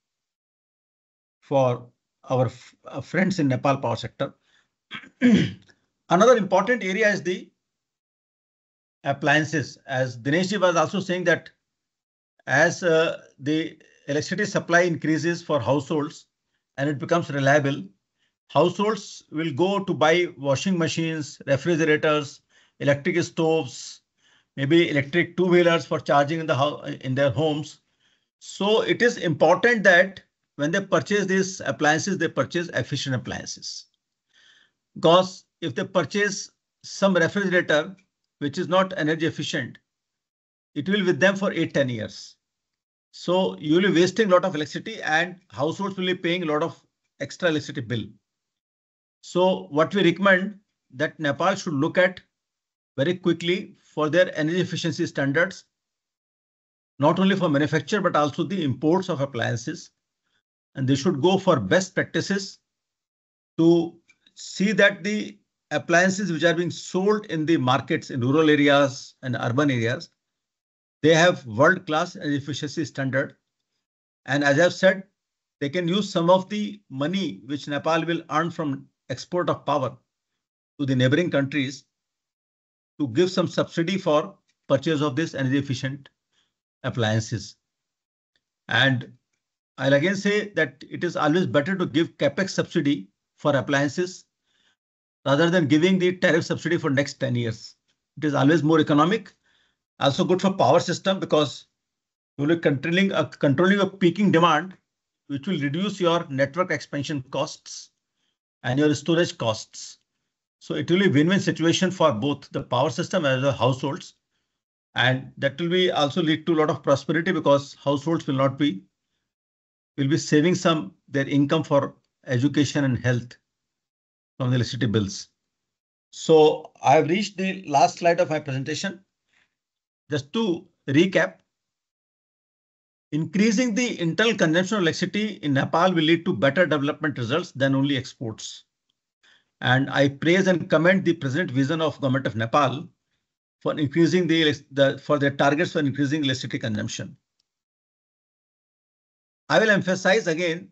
Speaker 4: for our friends in Nepal power sector. Another important area is the appliances. As Dineshji was also saying that as the electricity supply increases for households and it becomes reliable, households will go to buy washing machines, refrigerators, electric stoves, maybe electric two-wheelers for charging in their homes. So it is important that when they purchase these appliances, they purchase efficient appliances. Because if they purchase some refrigerator which is not energy efficient, it will be with them for 8-10 years. So you will be wasting a lot of electricity and households will be paying a lot of extra electricity bill. So what we recommend that Nepal should look at very quickly for their energy efficiency standards, not only for manufacture, but also the imports of appliances. And they should go for best practices to see that the appliances which are being sold in the markets in rural areas and urban areas, they have world-class energy efficiency standard. And as I've said, they can use some of the money which Nepal will earn from export of power to the neighboring countries to give some subsidy for purchase of this energy efficient appliances. And I'll again say that it is always better to give capex subsidy for appliances rather than giving the tariff subsidy for next 10 years. It is always more economic, also good for power system, because you will be controlling a peaking demand, which will reduce your network expansion costs and your storage costs. So it will be win-win situation for both the power system as well as households. And that will be also lead to a lot of prosperity, because households will be saving their income for education and health from the electricity bills. So I have reached the last slide of my presentation. Just to recap, increasing the internal consumption of electricity in Nepal will lead to better development results than only exports. And I praise and commend the present vision of Government of Nepal for increasing for their targets for increasing electricity consumption. I will emphasize again,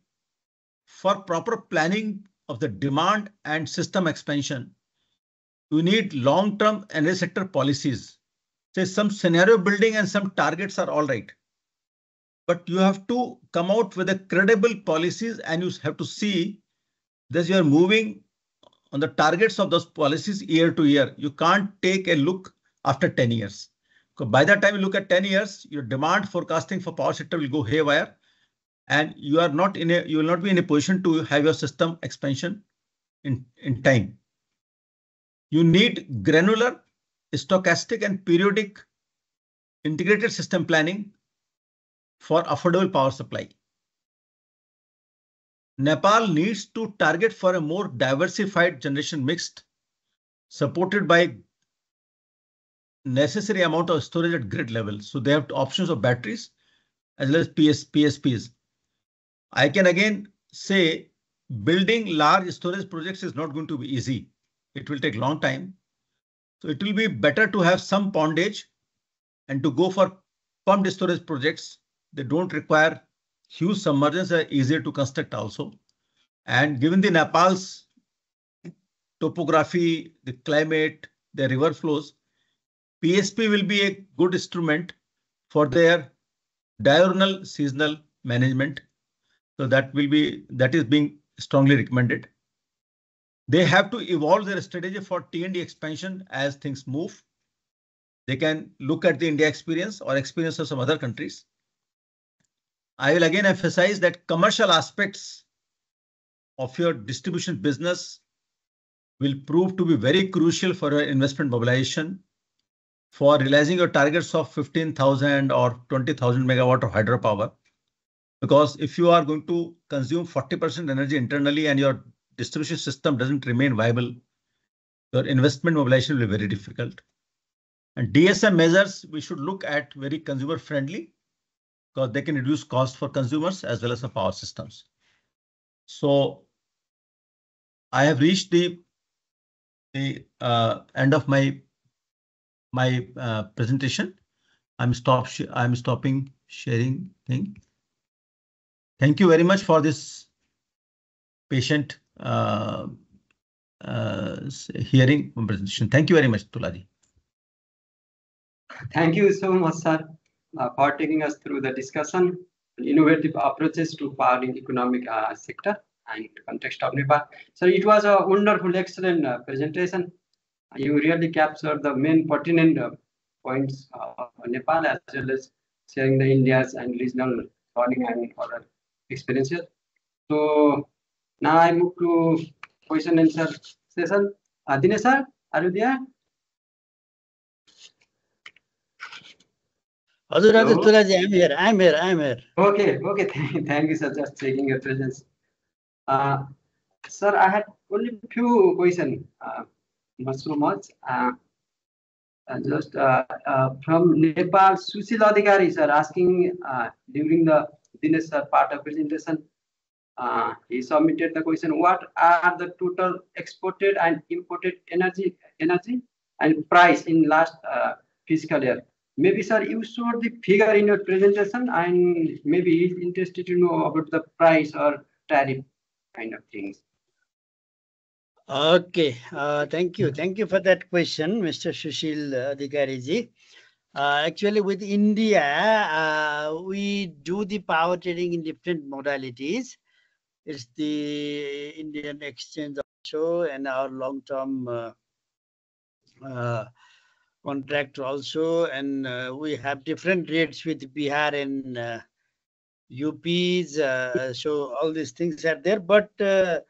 Speaker 4: for proper planning of the demand and system expansion, you need long-term energy sector policies. Say some scenario building and some targets are all right, but you have to come out with a credible policies, and you have to see that you are moving on the targets of those policies year to year. You can't take a look after 10 years. Because by the time you look at 10 years, your demand forecasting for power sector will go haywire, and you will not be in a position to have your system expansion in time. You need granular, stochastic, and periodic integrated system planning for affordable power supply. Nepal needs to target for a more diversified generation mixed, supported by necessary amount of storage at grid level. So they have options of batteries as well as PSPs. I can again say building large storage projects is not going to be easy. It will take long time. So it will be better to have some pondage and to go for pumped storage projects. They don't require huge submergence, are easier to construct also. And given the Nepal's topography, the climate, the river flows, PSP will be a good instrument for their diurnal seasonal management. So that is being strongly recommended. They have to evolve their strategy for T&D expansion as things move. They can look at the India experience or experience of some other countries. I will again emphasize that commercial aspects of your distribution business will prove to be very crucial for your investment mobilization for realizing your targets of 15,000 or 20,000 megawatt of hydropower. Because if you are going to consume 40% energy internally and your distribution system doesn't remain viable, your investment mobilization will be very difficult. And DSM measures we should look at very consumer friendly, because they can reduce cost for consumers as well as the power systems. So I have reached the end of my presentation. I'm stopping sharing thing. Thank you very much for this patient hearing presentation. Thank you very much, Tulaji.
Speaker 1: Thank you so much, sir, for taking us through the discussion on innovative approaches to power in economic sector and context of Nepal. So it was a wonderful, excellent presentation. You really captured the main pertinent points of Nepal, as well as sharing the India's and regional learning and other experiences. So now I move to question and answer session. Dinesh sir, are you there?
Speaker 3: Tulaji, I'm here.
Speaker 1: Okay. Thank you, sir. Just checking your presence. Sir, I had only few questions. Not so much. Just from Nepal, Sushil Adhikari sir asking during the Dinesh sir part of presentation. He submitted the question: what are the total exported and imported energy and price in last fiscal year? Maybe, sir, you showed the figure in your presentation, and maybe he's interested to know about the price or tariff kind of things.
Speaker 3: Okay, thank you for that question, Mr. Sushil Adhikari ji. Actually, with India, we do the power trading in different modalities. It's the Indian exchange also, and our long-term contract also, and we have different rates with Bihar and UPs. So all these things are there, but the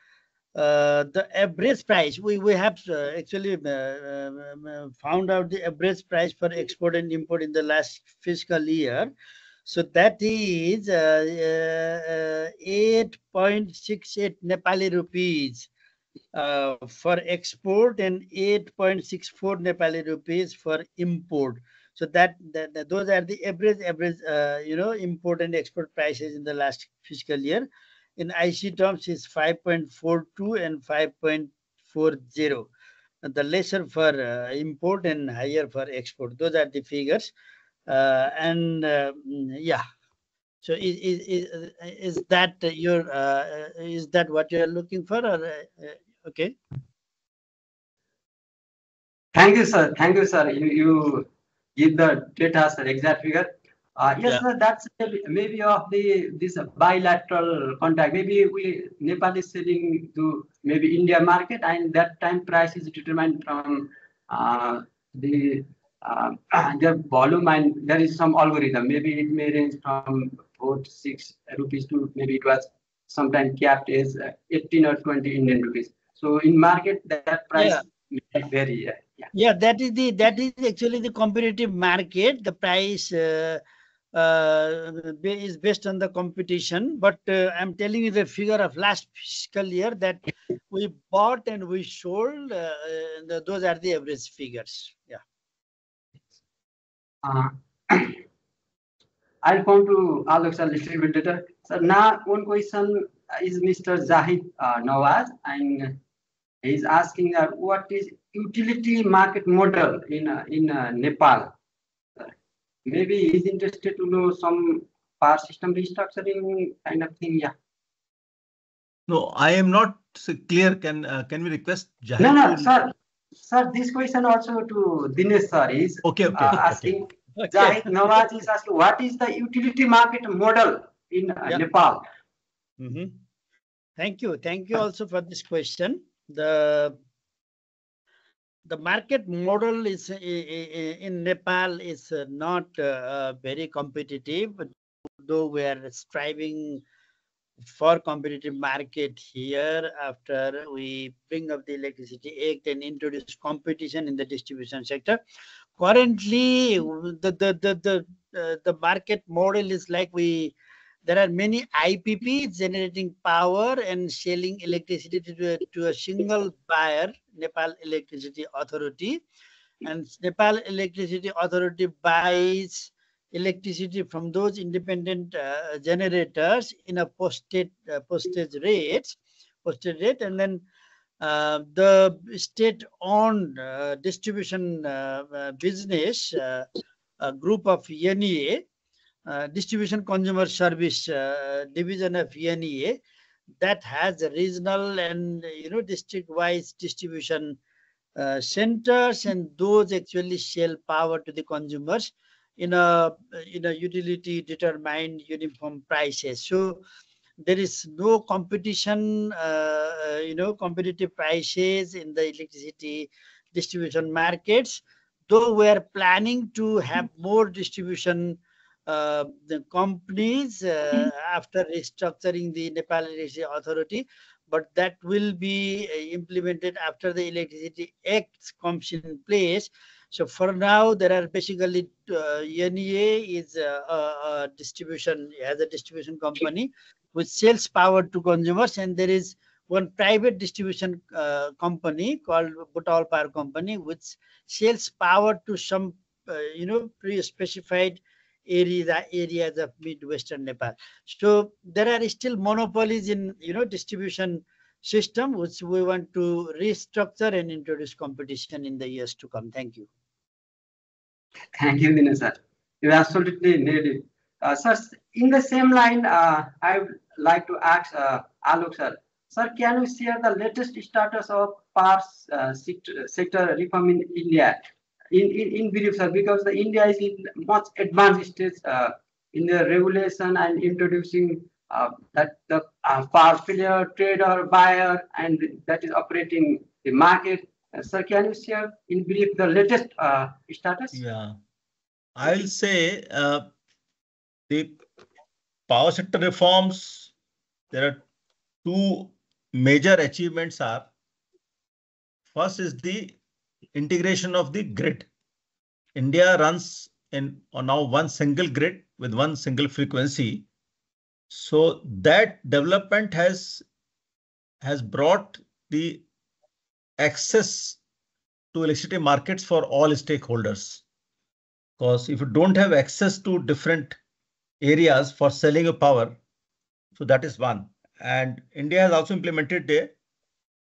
Speaker 3: average price we have actually found out the average price for export and import in the last fiscal year. So that is 8.68 Nepali rupees for export and 8.64 Nepali rupees for import. So that those are the average import and export prices in the last fiscal year. In IC terms is 5.42 and 5.40. The lesser for import and higher for export. Those are the figures. Yeah. So is that is that what you are looking for, or okay?
Speaker 1: Thank you, sir. Thank you, sir. You give the data, sir, exact figure. Yes,
Speaker 3: Yeah.
Speaker 1: sir. That's maybe of this bilateral contact. Maybe Nepal is selling to maybe India market, and that time price is determined from the their volume, and there is some algorithm. Maybe it may range from 4 to 6 rupees to maybe it was sometime capped as 18 or 20 Indian rupees. So in market that price may vary.
Speaker 3: Yeah, that is actually the competitive market. The price is based on the competition. But I'm telling you the figure of last fiscal year that we bought and we sold. Those are the average figures. Yeah.
Speaker 1: I'll come to Alok sir a little bit later. So now one question is Mr. Zahid Nawaz, and he's asking what is utility market model in Nepal. Maybe he's interested to know some power system restructuring kind of thing. Yeah.
Speaker 4: No, I am not clear. Can we request Jahid?
Speaker 1: No, sir. Sir, this question also to Dinesh sir is asking.
Speaker 3: Okay.
Speaker 1: Zahid Nawaz is asking what is the utility market model in Nepal?
Speaker 3: Thank you also for this question. The market model is in Nepal is not very competitive, though we are striving for competitive market here after we bring up the Electricity Act and introduce competition in the distribution sector. Currently, the market model is like there are many IPPs generating power and selling electricity to a single buyer, Nepal Electricity Authority. And Nepal Electricity Authority buys electricity from those independent generators in a posted rate, and then the state-owned distribution business group of NEA, Distribution Consumer Service division of NEA, that has regional and district-wise distribution centers, and those actually sell power to the consumers in a utility determined uniform prices. So there is no competition, competitive prices in the electricity distribution markets, though we are planning to have more distribution the companies after restructuring the Nepal Electricity Authority, but that will be implemented after the Electricity Act comes in place. So for now, there are basically NEA is a distribution company which sells power to consumers, and there is one private distribution company called Bhutal Power Company, which sells power to some pre-specified areas of mid-western Nepal. So there are still monopolies in distribution system, which we want to restructure and introduce competition in the years to come. Thank you.
Speaker 1: Thank you, Dinesh sir. You absolutely nailed it. Sir, in the same line, I would like to ask Alok sir. Sir, can you share the latest status of power sector reform in India? In brief, sir, because the India is in much advanced stage in the regulation and introducing that the power player, trader, buyer, and that is operating the market. Sir, can you share in brief the latest status?
Speaker 4: Yeah, I'll say the power sector reforms, there are two major achievements are. First is the integration of the grid. India runs on now one single grid with one single frequency. So that development has brought the access to electricity markets for all stakeholders. Because if you don't have access to different areas for selling of power, so that is one. And India has also implemented a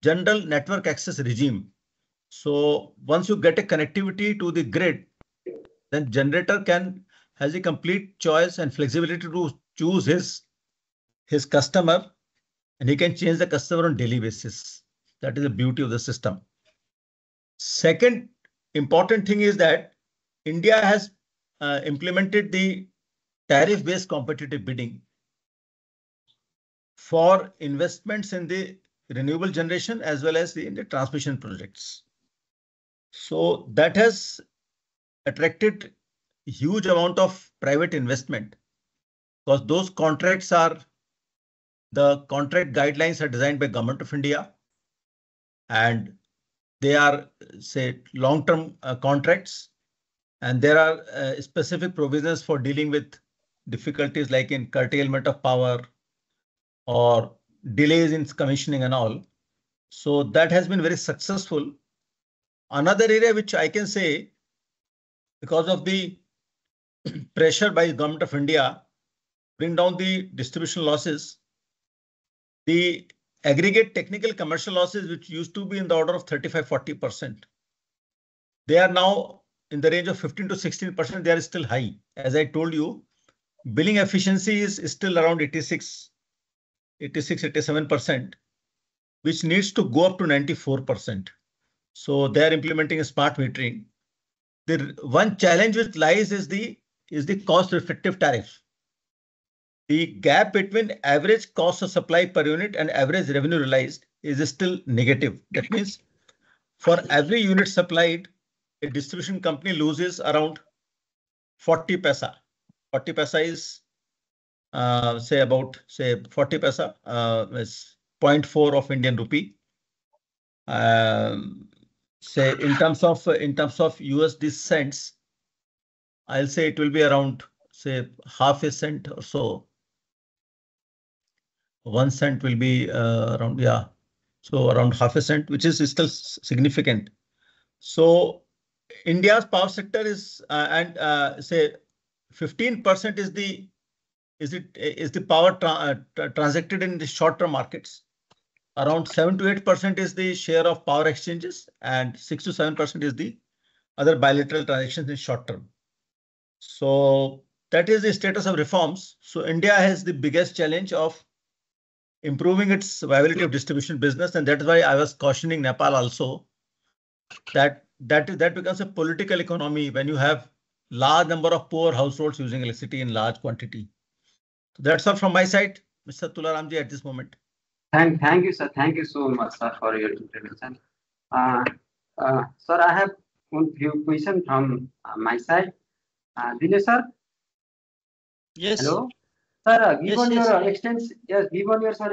Speaker 4: general network access regime. So once you get a connectivity to the grid, then generator has a complete choice and flexibility to choose his customer, and he can change the customer on daily basis. That is the beauty of the system. Second important thing is that India has implemented the tariff-based competitive bidding for investments in the renewable generation as well as in the transmission projects. So that has attracted a huge amount of private investment, because those contracts are, the contract guidelines are designed by Government of India, and they are, say, long-term contracts, and there are specific provisions for dealing with difficulties like in curtailment of power or delays in commissioning and all. So that has been very successful. Another area which I can say, because of the pressure by Government of India, bring down the distribution losses, the aggregate technical commercial losses, which used to be in the order of 35–40%, they are now in the range of 15 to 16%. They are still high. As I told you, billing efficiency is still around 87%, which needs to go up to 94%. So they are implementing a smart metering. The one challenge which lies is the cost effective tariff. The gap between average cost of supply per unit and average revenue realized is still negative. That means for every unit supplied, a distribution company loses around 40 paisa. 40 paisa is say 40 paisa is 0.4 of Indian rupee. Say in terms of USD cents, I'll say it will be around, say, half a cent or so. 1 cent will be around, yeah. So around half a cent, which is still significant. So India's power sector is say 15% is the power transacted in the short-term markets. Around 7 to 8% is the share of power exchanges, and 6 to 7% is the other bilateral transactions in short term. So that is the status of reforms. So India has the biggest challenge of improving its viability of distribution business, and that is why I was cautioning Nepal also that becomes a political economy when you have large number of poor households using electricity in large quantity. So that's all from my side, Mr. Tularamji, at this moment.
Speaker 1: Thank you, sir. Thank you so much, sir, for your intervention. Sir, I have one few questions from my side. Dinesh, sir.
Speaker 3: Yes.
Speaker 1: Hello, sir. Given
Speaker 3: Yes.
Speaker 1: your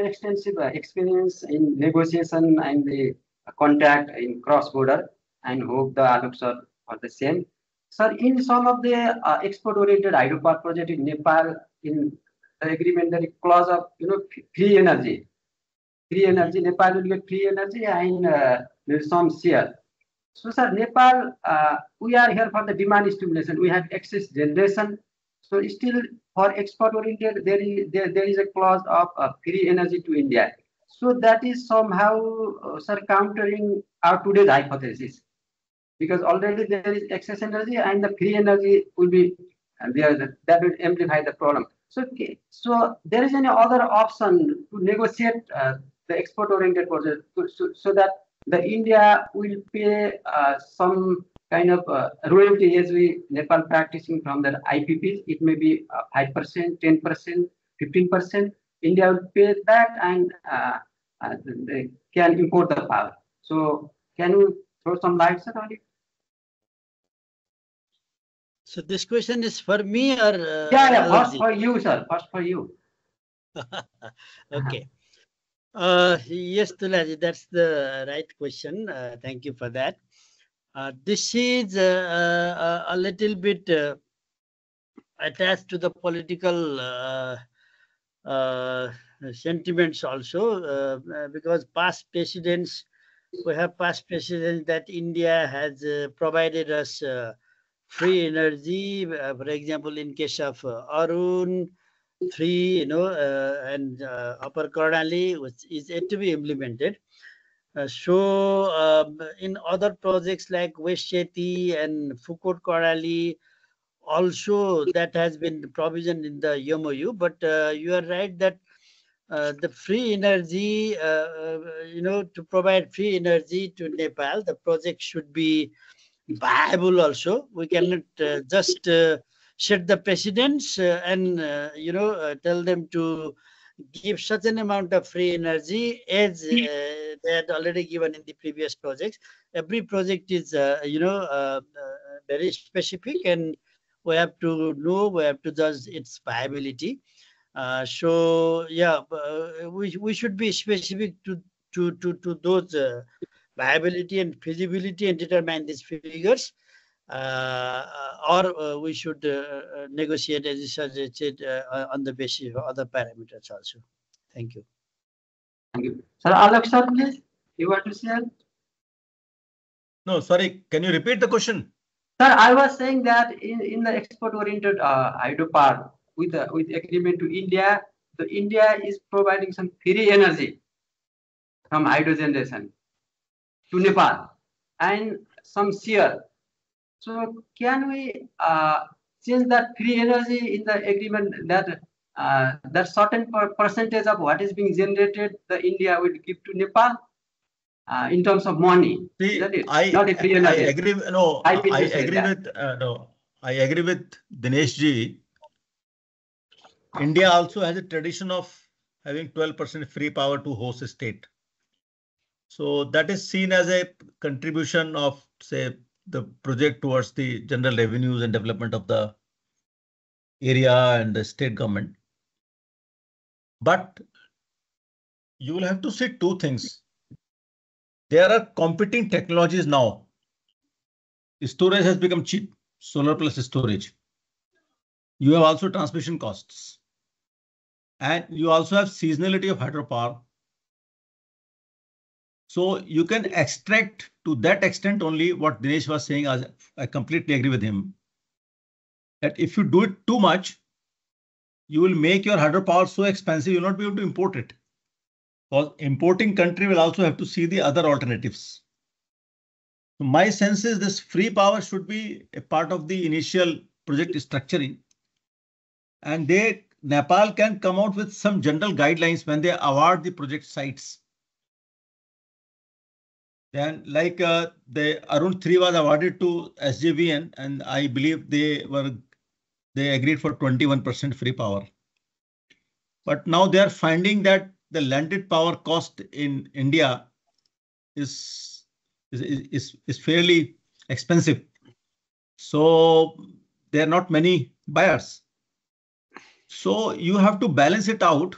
Speaker 1: extensive experience in negotiation and the contact in cross-border, and hope the others are the same. Sir, in some of the export-oriented hydropower project in Nepal, in the agreement, there is clause of free energy. Nepal will get free energy and there is some share. So, sir, Nepal, we are here for the demand stimulation. We have excess generation. So, still for export oriented, there is a clause of free energy to India. So that is somehow, sir, countering our today's hypothesis, because already there is excess energy and the free energy will be there. That will amplify the problem. So, there is any other option to negotiate the export-oriented project, so that the India will pay some kind of royalty as we Nepal practicing from the IPPs. It may be 5%, 10%, 15%. India will pay that, and they can import the power. So can you throw some light on it?
Speaker 3: So this question is for me or?
Speaker 1: Yeah. First for you, sir. First for you.
Speaker 3: Okay. Yes, Tulaji, that's the right question. Thank you for that. This is a little bit attached to the political sentiments also, because we have past precedents that India has provided us free energy, for example, in case of Arun, free, and Upper Karnali, which is yet to be implemented. So in other projects like West Cheti and Fukut Karnali, also that has been provisioned in the MOU. But you are right that the free energy, to provide free energy to Nepal, the project should be viable also. We cannot just set the precedents and tell them to give such an amount of free energy as they had already given in the previous projects. Every project is very specific, and we have to know, we have to judge its viability. So yeah, we should be specific to those viability and feasibility and determine these figures, or we should negotiate, as you suggested, on the basis of other parameters also. Thank you.
Speaker 1: Thank you. Sir, Alok sir, please, you want to share?
Speaker 4: No, sorry, can you repeat the question?
Speaker 1: Sir, I was saying that in the export-oriented hydropower with agreement to India, the India is providing some free energy from hydro generation to Nepal and some share. So can we change that free energy in the agreement that that certain percentage of what is being generated, the India will give to Nepal in terms of money?
Speaker 4: See,
Speaker 1: I
Speaker 4: agree. No, I agree
Speaker 1: that.
Speaker 4: with I agree with Dinesh ji. India also has a tradition of having 12% free power to host a state. So that is seen as a contribution of, say, the project towards the general revenues and development of the area and the state government. But you will have to see two things. There are competing technologies now. Storage has become cheap, solar plus storage. You have also transmission costs. And you also have seasonality of hydropower. So you can extract to that extent only what Dinesh was saying. I completely agree with him. That if you do it too much, you will make your hydropower so expensive, you will not be able to import it. Because importing country will also have to see the other alternatives. So my sense is this free power should be a part of the initial project structuring. And Nepal can come out with some general guidelines when they award the project sites. Then, like the Arun 3 was awarded to SJVN, and I believe they agreed for 21% free power. But now they are finding that the landed power cost in India is fairly expensive. So there are not many buyers. So you have to balance it out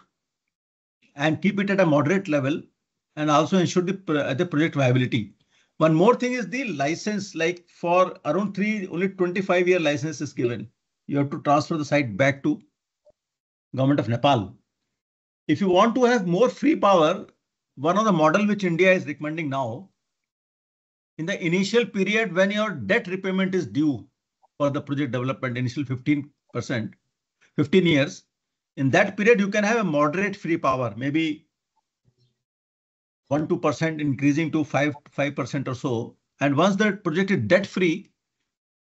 Speaker 4: and keep it at a moderate level and also ensure the project viability. One more thing is the license, like for Arun 3, only 25-year license is given. You have to transfer the site back to Government of Nepal. If you want to have more free power, one of the model which India is recommending now, in the initial period when your debt repayment is due for the project development, initial 15%, 15 years, in that period you can have a moderate free power, maybe 1-2% increasing to 5% or so. And once the project is debt free,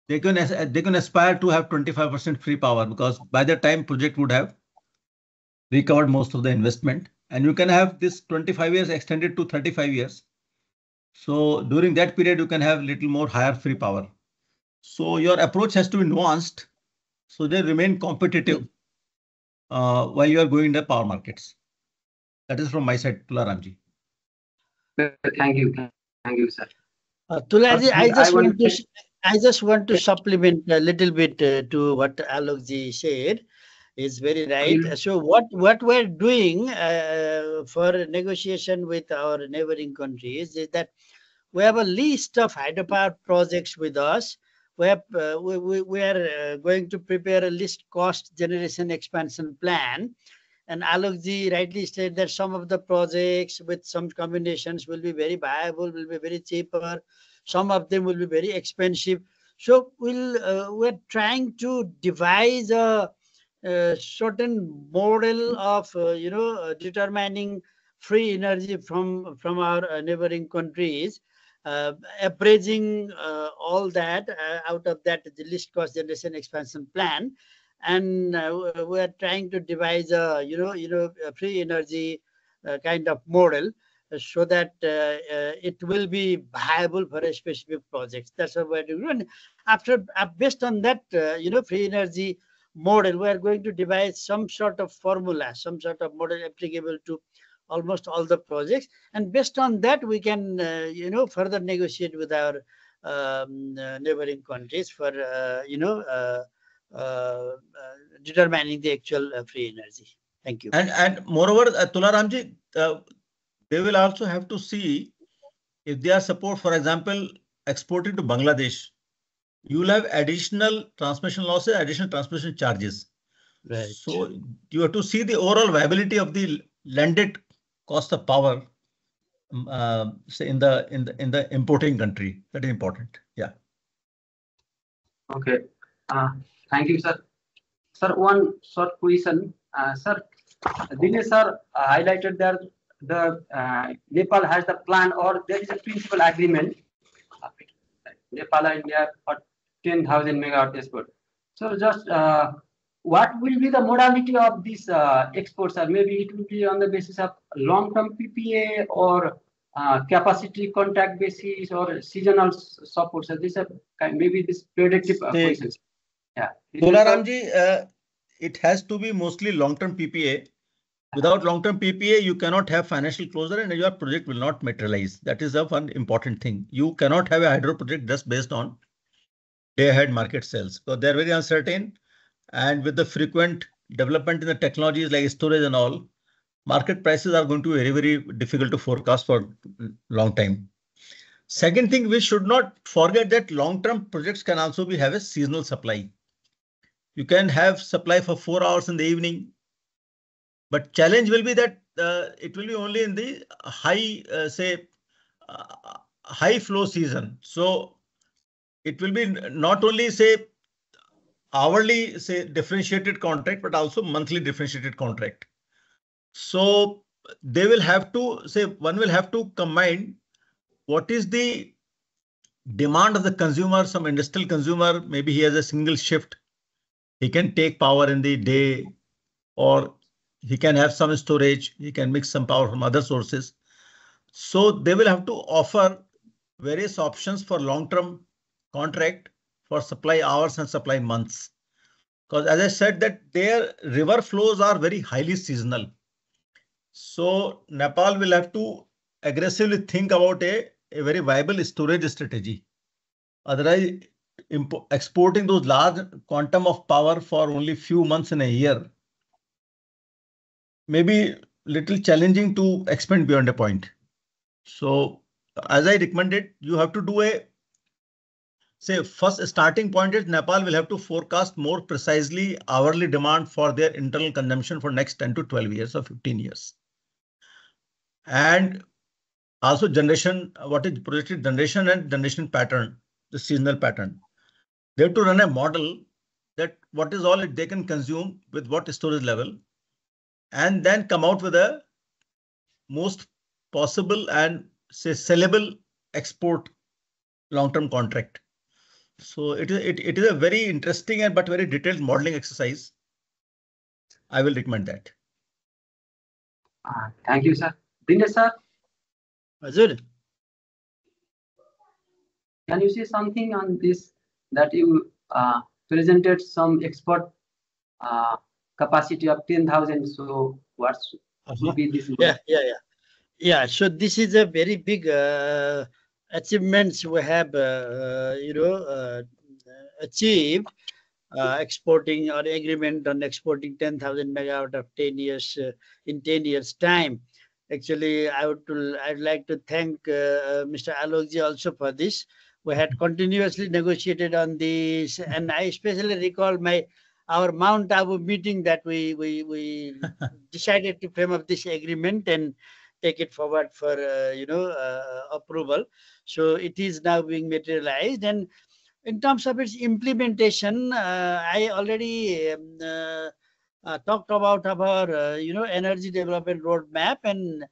Speaker 4: they can aspire to have 25% free power, because by the time project would have recovered most of the investment, and you can have this 25 years extended to 35 years. So during that period, you can have little more higher free power. So your approach has to be nuanced so they remain competitive while you are going in the power markets. That is from my side, Tularamji.
Speaker 1: Thank you. Thank you, sir.
Speaker 3: Tulaji, I just want to supplement a little bit to what Alokji said. Is very right. So what we're doing for negotiation with our neighboring countries is that we have a list of hydropower projects with us. We are going to prepare a list cost generation expansion plan. And Alokji rightly said that some of the projects with some combinations will be very viable, will be very cheaper. Some of them will be very expensive. So we're trying to devise a certain model of determining free energy from our neighboring countries, appraising all that. Out of that, the least cost generation expansion plan, and we are trying to devise a a free energy kind of model, so that it will be viable for a specific project. That's what we're doing. And after, based on that, free energy model, we are going to devise some sort of formula, some sort of model applicable to almost all the projects. And based on that, we can, further negotiate with our neighboring countries for, determining the actual free energy. Thank you.
Speaker 4: And moreover, Tularamji, they will also have to see if they are support, for example, exporting to Bangladesh, you will have additional transmission losses, additional transmission charges.
Speaker 3: Right.
Speaker 4: So you have to see the overall viability of the landed cost of power, say in the importing country. That is important. Yeah.
Speaker 1: Okay. Thank you, sir. Sir, one short question. Sir, Dinesh sir highlighted that the Nepal has the plan, or there is a principal agreement. Nepal and India for 10,000 megawatt export. So just what will be the modality of these exports? Or maybe it will be on the basis of long-term PPA or capacity contract basis or seasonal support. So this maybe this predictive questions. Yeah.
Speaker 4: Tularamji, it has to be mostly long-term PPA. Without long-term PPA, you cannot have financial closure and your project will not materialize. That is the one important thing. You cannot have a hydro project just based on day-ahead market sales, because they're very uncertain. And with the frequent development in the technologies like storage and all, market prices are going to be very, very difficult to forecast for a long time. Second thing, we should not forget that long-term projects can also have a seasonal supply. You can have supply for 4 hours in the evening, but challenge will be that it will be only in the high, high flow season. So it will be not only hourly differentiated contract, but also monthly differentiated contract. So they will have to one will have to combine what is the demand of the consumer. Some industrial consumer, maybe he has a single shift. He can take power in the day, or he can have some storage. He can mix some power from other sources. So they will have to offer various options for long-term contract for supply hours and supply months. Because as I said, that their river flows are very highly seasonal. So Nepal will have to aggressively think about a very viable storage strategy. Otherwise, exporting those large quantum of power for only few months in a year may be little challenging to expand beyond a point. So as I recommended, you have to do first starting point is Nepal will have to forecast more precisely hourly demand for their internal consumption for next 10 to 12 years or 15 years. And also generation, what is projected generation and generation pattern, the seasonal pattern. They have to run a model that what is all they can consume with what storage level, and then come out with a most possible and sellable export long-term contract. So it is a very interesting but very detailed modeling exercise. I will recommend that.
Speaker 1: Thank you, sir. Dinesh sir,
Speaker 3: Azul,
Speaker 1: can you say something on this, that you presented some export capacity of 10,000? So what would be this?
Speaker 3: Yeah. So this is a very big achievements we have, achieved, exporting or agreement on exporting 10,000 megawatt of 10 years in 10 years time. Actually, I'd like to thank Mr. Alokji also for this. We had continuously negotiated on this, and I especially recall our Mount Abu meeting that we decided to frame up this agreement and take it forward for approval. So it is now being materialized, and in terms of its implementation, I already talked about our energy development roadmap, and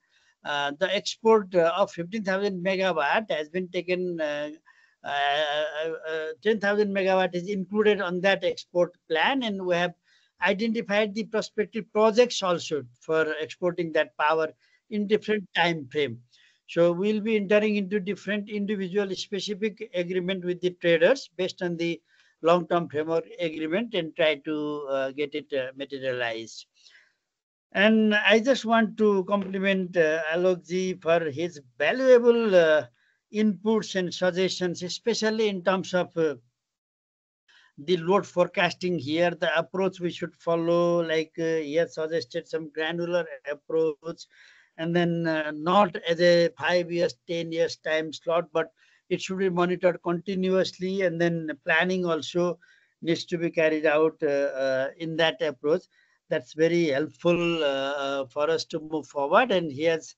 Speaker 3: the export of 15,000 megawatt has been taken. 10,000 megawatt is included on that export plan, and we have identified the prospective projects also for exporting that power in different time frame. So we'll be entering into different individual specific agreement with the traders based on the long-term framework agreement and try to get it materialized. And I just want to compliment Alokji for his valuable inputs and suggestions, especially in terms of the load forecasting here, the approach we should follow, like he has suggested some granular approach, and then not as a 5 years, 10 years time slot, but it should be monitored continuously, and then planning also needs to be carried out in that approach. That's very helpful for us to move forward, and he has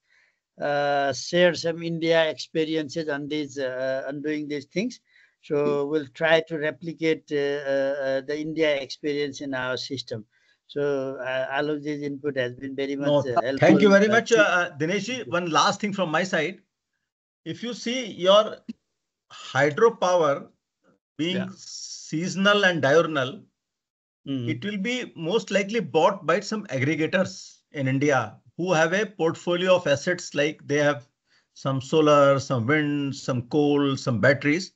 Speaker 3: shared some India experiences on these on doing these things. So we'll try to replicate the India experience in our system. So Alokji's input has been very much helpful.
Speaker 4: Thank you very much, Dineshji. One last thing from my side. If you see your hydropower being seasonal and diurnal, it will be most likely bought by some aggregators in India who have a portfolio of assets, like they have some solar, some wind, some coal, some batteries,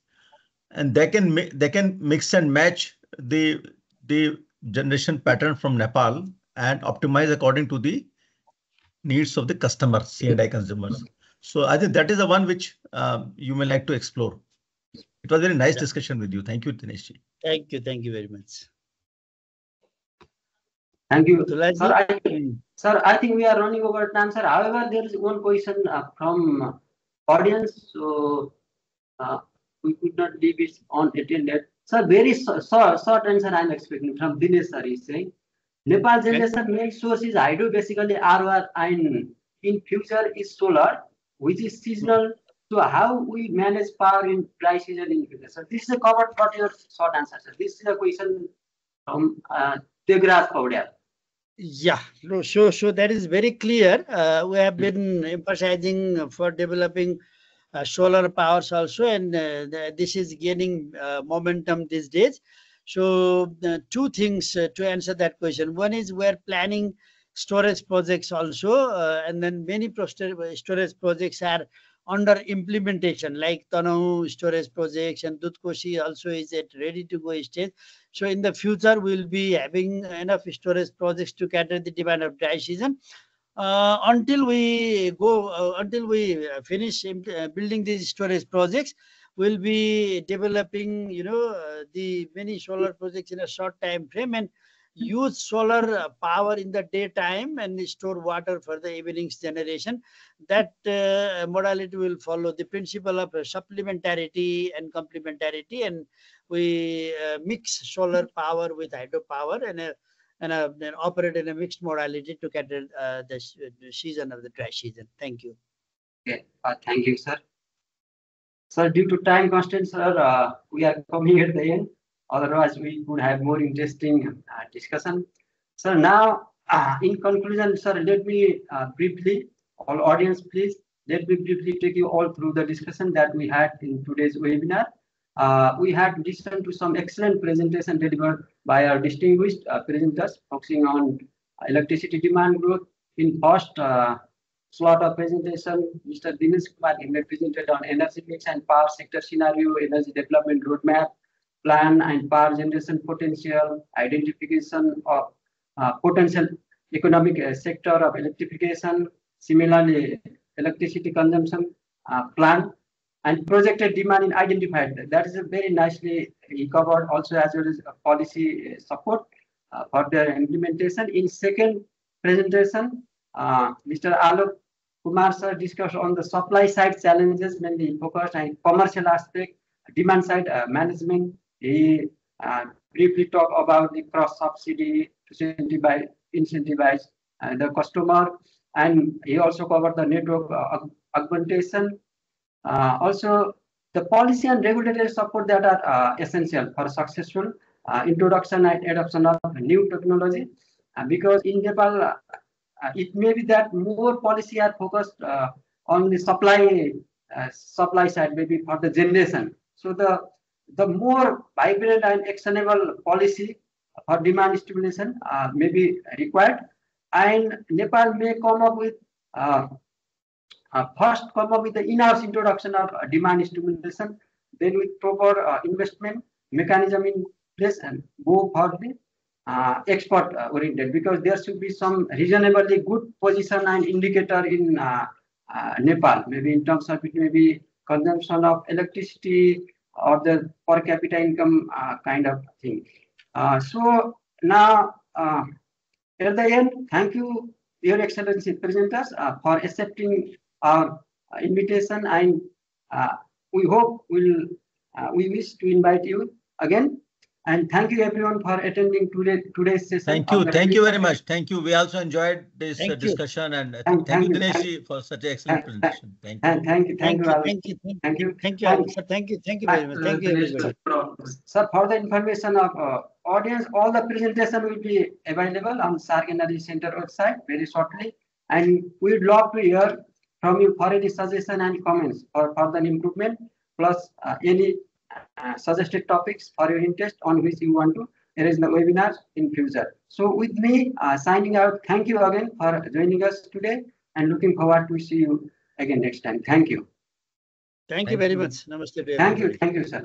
Speaker 4: and they can mix and match the generation pattern from Nepal and optimize according to the needs of the customers, C&I consumers. So I think that is the one which you may like to explore. It was a very nice discussion with you. Thank you, Dineshji.
Speaker 3: Thank you very much.
Speaker 1: Thank you, sir. I think we are running over time, sir. However, there is one question from audience, so we could not leave it unattended. Sir, very short answer I am expecting from Dinesh sir is saying, Nepal generation main source is hydro, basically ROR, and in future is solar, which is seasonal. So how we manage power in dry season in future? So this is a covered for your short answer, sir. This is a question from Tegraj Paudya.
Speaker 3: Yeah, so that is very clear. We have been emphasizing for developing solar powers also, and this is gaining momentum these days. So two things to answer that question. One is we're planning storage projects also, and then many storage projects are under implementation, like Tanau storage projects, and Dudkoshi also is at ready to go stage. So in the future, we'll be having enough storage projects to cater the demand of dry season. Until we finish building these storage projects, we'll be developing, the many solar projects in a short time frame, and use solar power in the daytime and store water for the evening's generation. That modality will follow the principle of supplementarity and complementarity, and we mix solar power with hydropower and operate in a mixed modality to cater the season of the dry season. Thank you.
Speaker 1: Okay, thank you, sir. Sir, due to time constraints, sir, we are coming at the end. Otherwise, we could have more interesting discussion. So now, in conclusion, sir, let me briefly, all audience, please, let me briefly take you all through the discussion that we had in today's webinar. We had listened to some excellent presentation delivered by our distinguished presenters, focusing on electricity demand growth. In first slot of presentation, Mr. Dinesh Kumar presented on energy mix and power sector scenario, energy development roadmap, plan and power generation potential, identification of potential economic sector of electrification, similarly electricity consumption plan, and projected demand in identified. That is a very nicely covered also, as well as policy support for their implementation. In second presentation, Mr. Alok Kumar sir discussed on the supply side challenges, mainly focused on commercial aspect, demand side management. He briefly talked about the cross subsidy to incentivize the customer, and he also covered the network augmentation. Also, the policy and regulatory support that are essential for successful introduction and adoption of new technology. Because in Nepal, it may be that more policy are focused on the supply side, maybe for the generation. So the more vibrant and actionable policy for demand stimulation may be required, and Nepal may come up with first come up with the in-house introduction of demand stimulation, then with proper investment mechanism in place, and go for the export oriented, because there should be some reasonably good position and indicator in Nepal, maybe in terms of it may be consumption of electricity or the per capita income kind of thing. So now at the end, thank you, Your Excellency presenters, for accepting our invitation, and we hope we wish to invite you again. And thank you everyone for attending today's session.
Speaker 4: Thank you very much. Thank you. We also enjoyed this discussion, and thank you, Dinesh, for such an excellent presentation. Thank you.
Speaker 1: Thank you very much.
Speaker 3: Thank you very much. Thank you, everybody.
Speaker 1: Sir, for the information of audience, all the presentation will be available on SAARC Energy Centre website very shortly, and we'd love to hear from you for any suggestion and comments for further improvement, plus any suggested topics for your interest on which you want to arrange the webinars in future. So with me signing out, thank you again for joining us today, and looking forward to see you again next time. Thank you.
Speaker 3: Thank you very much. Namaste.
Speaker 1: Thank you, sir.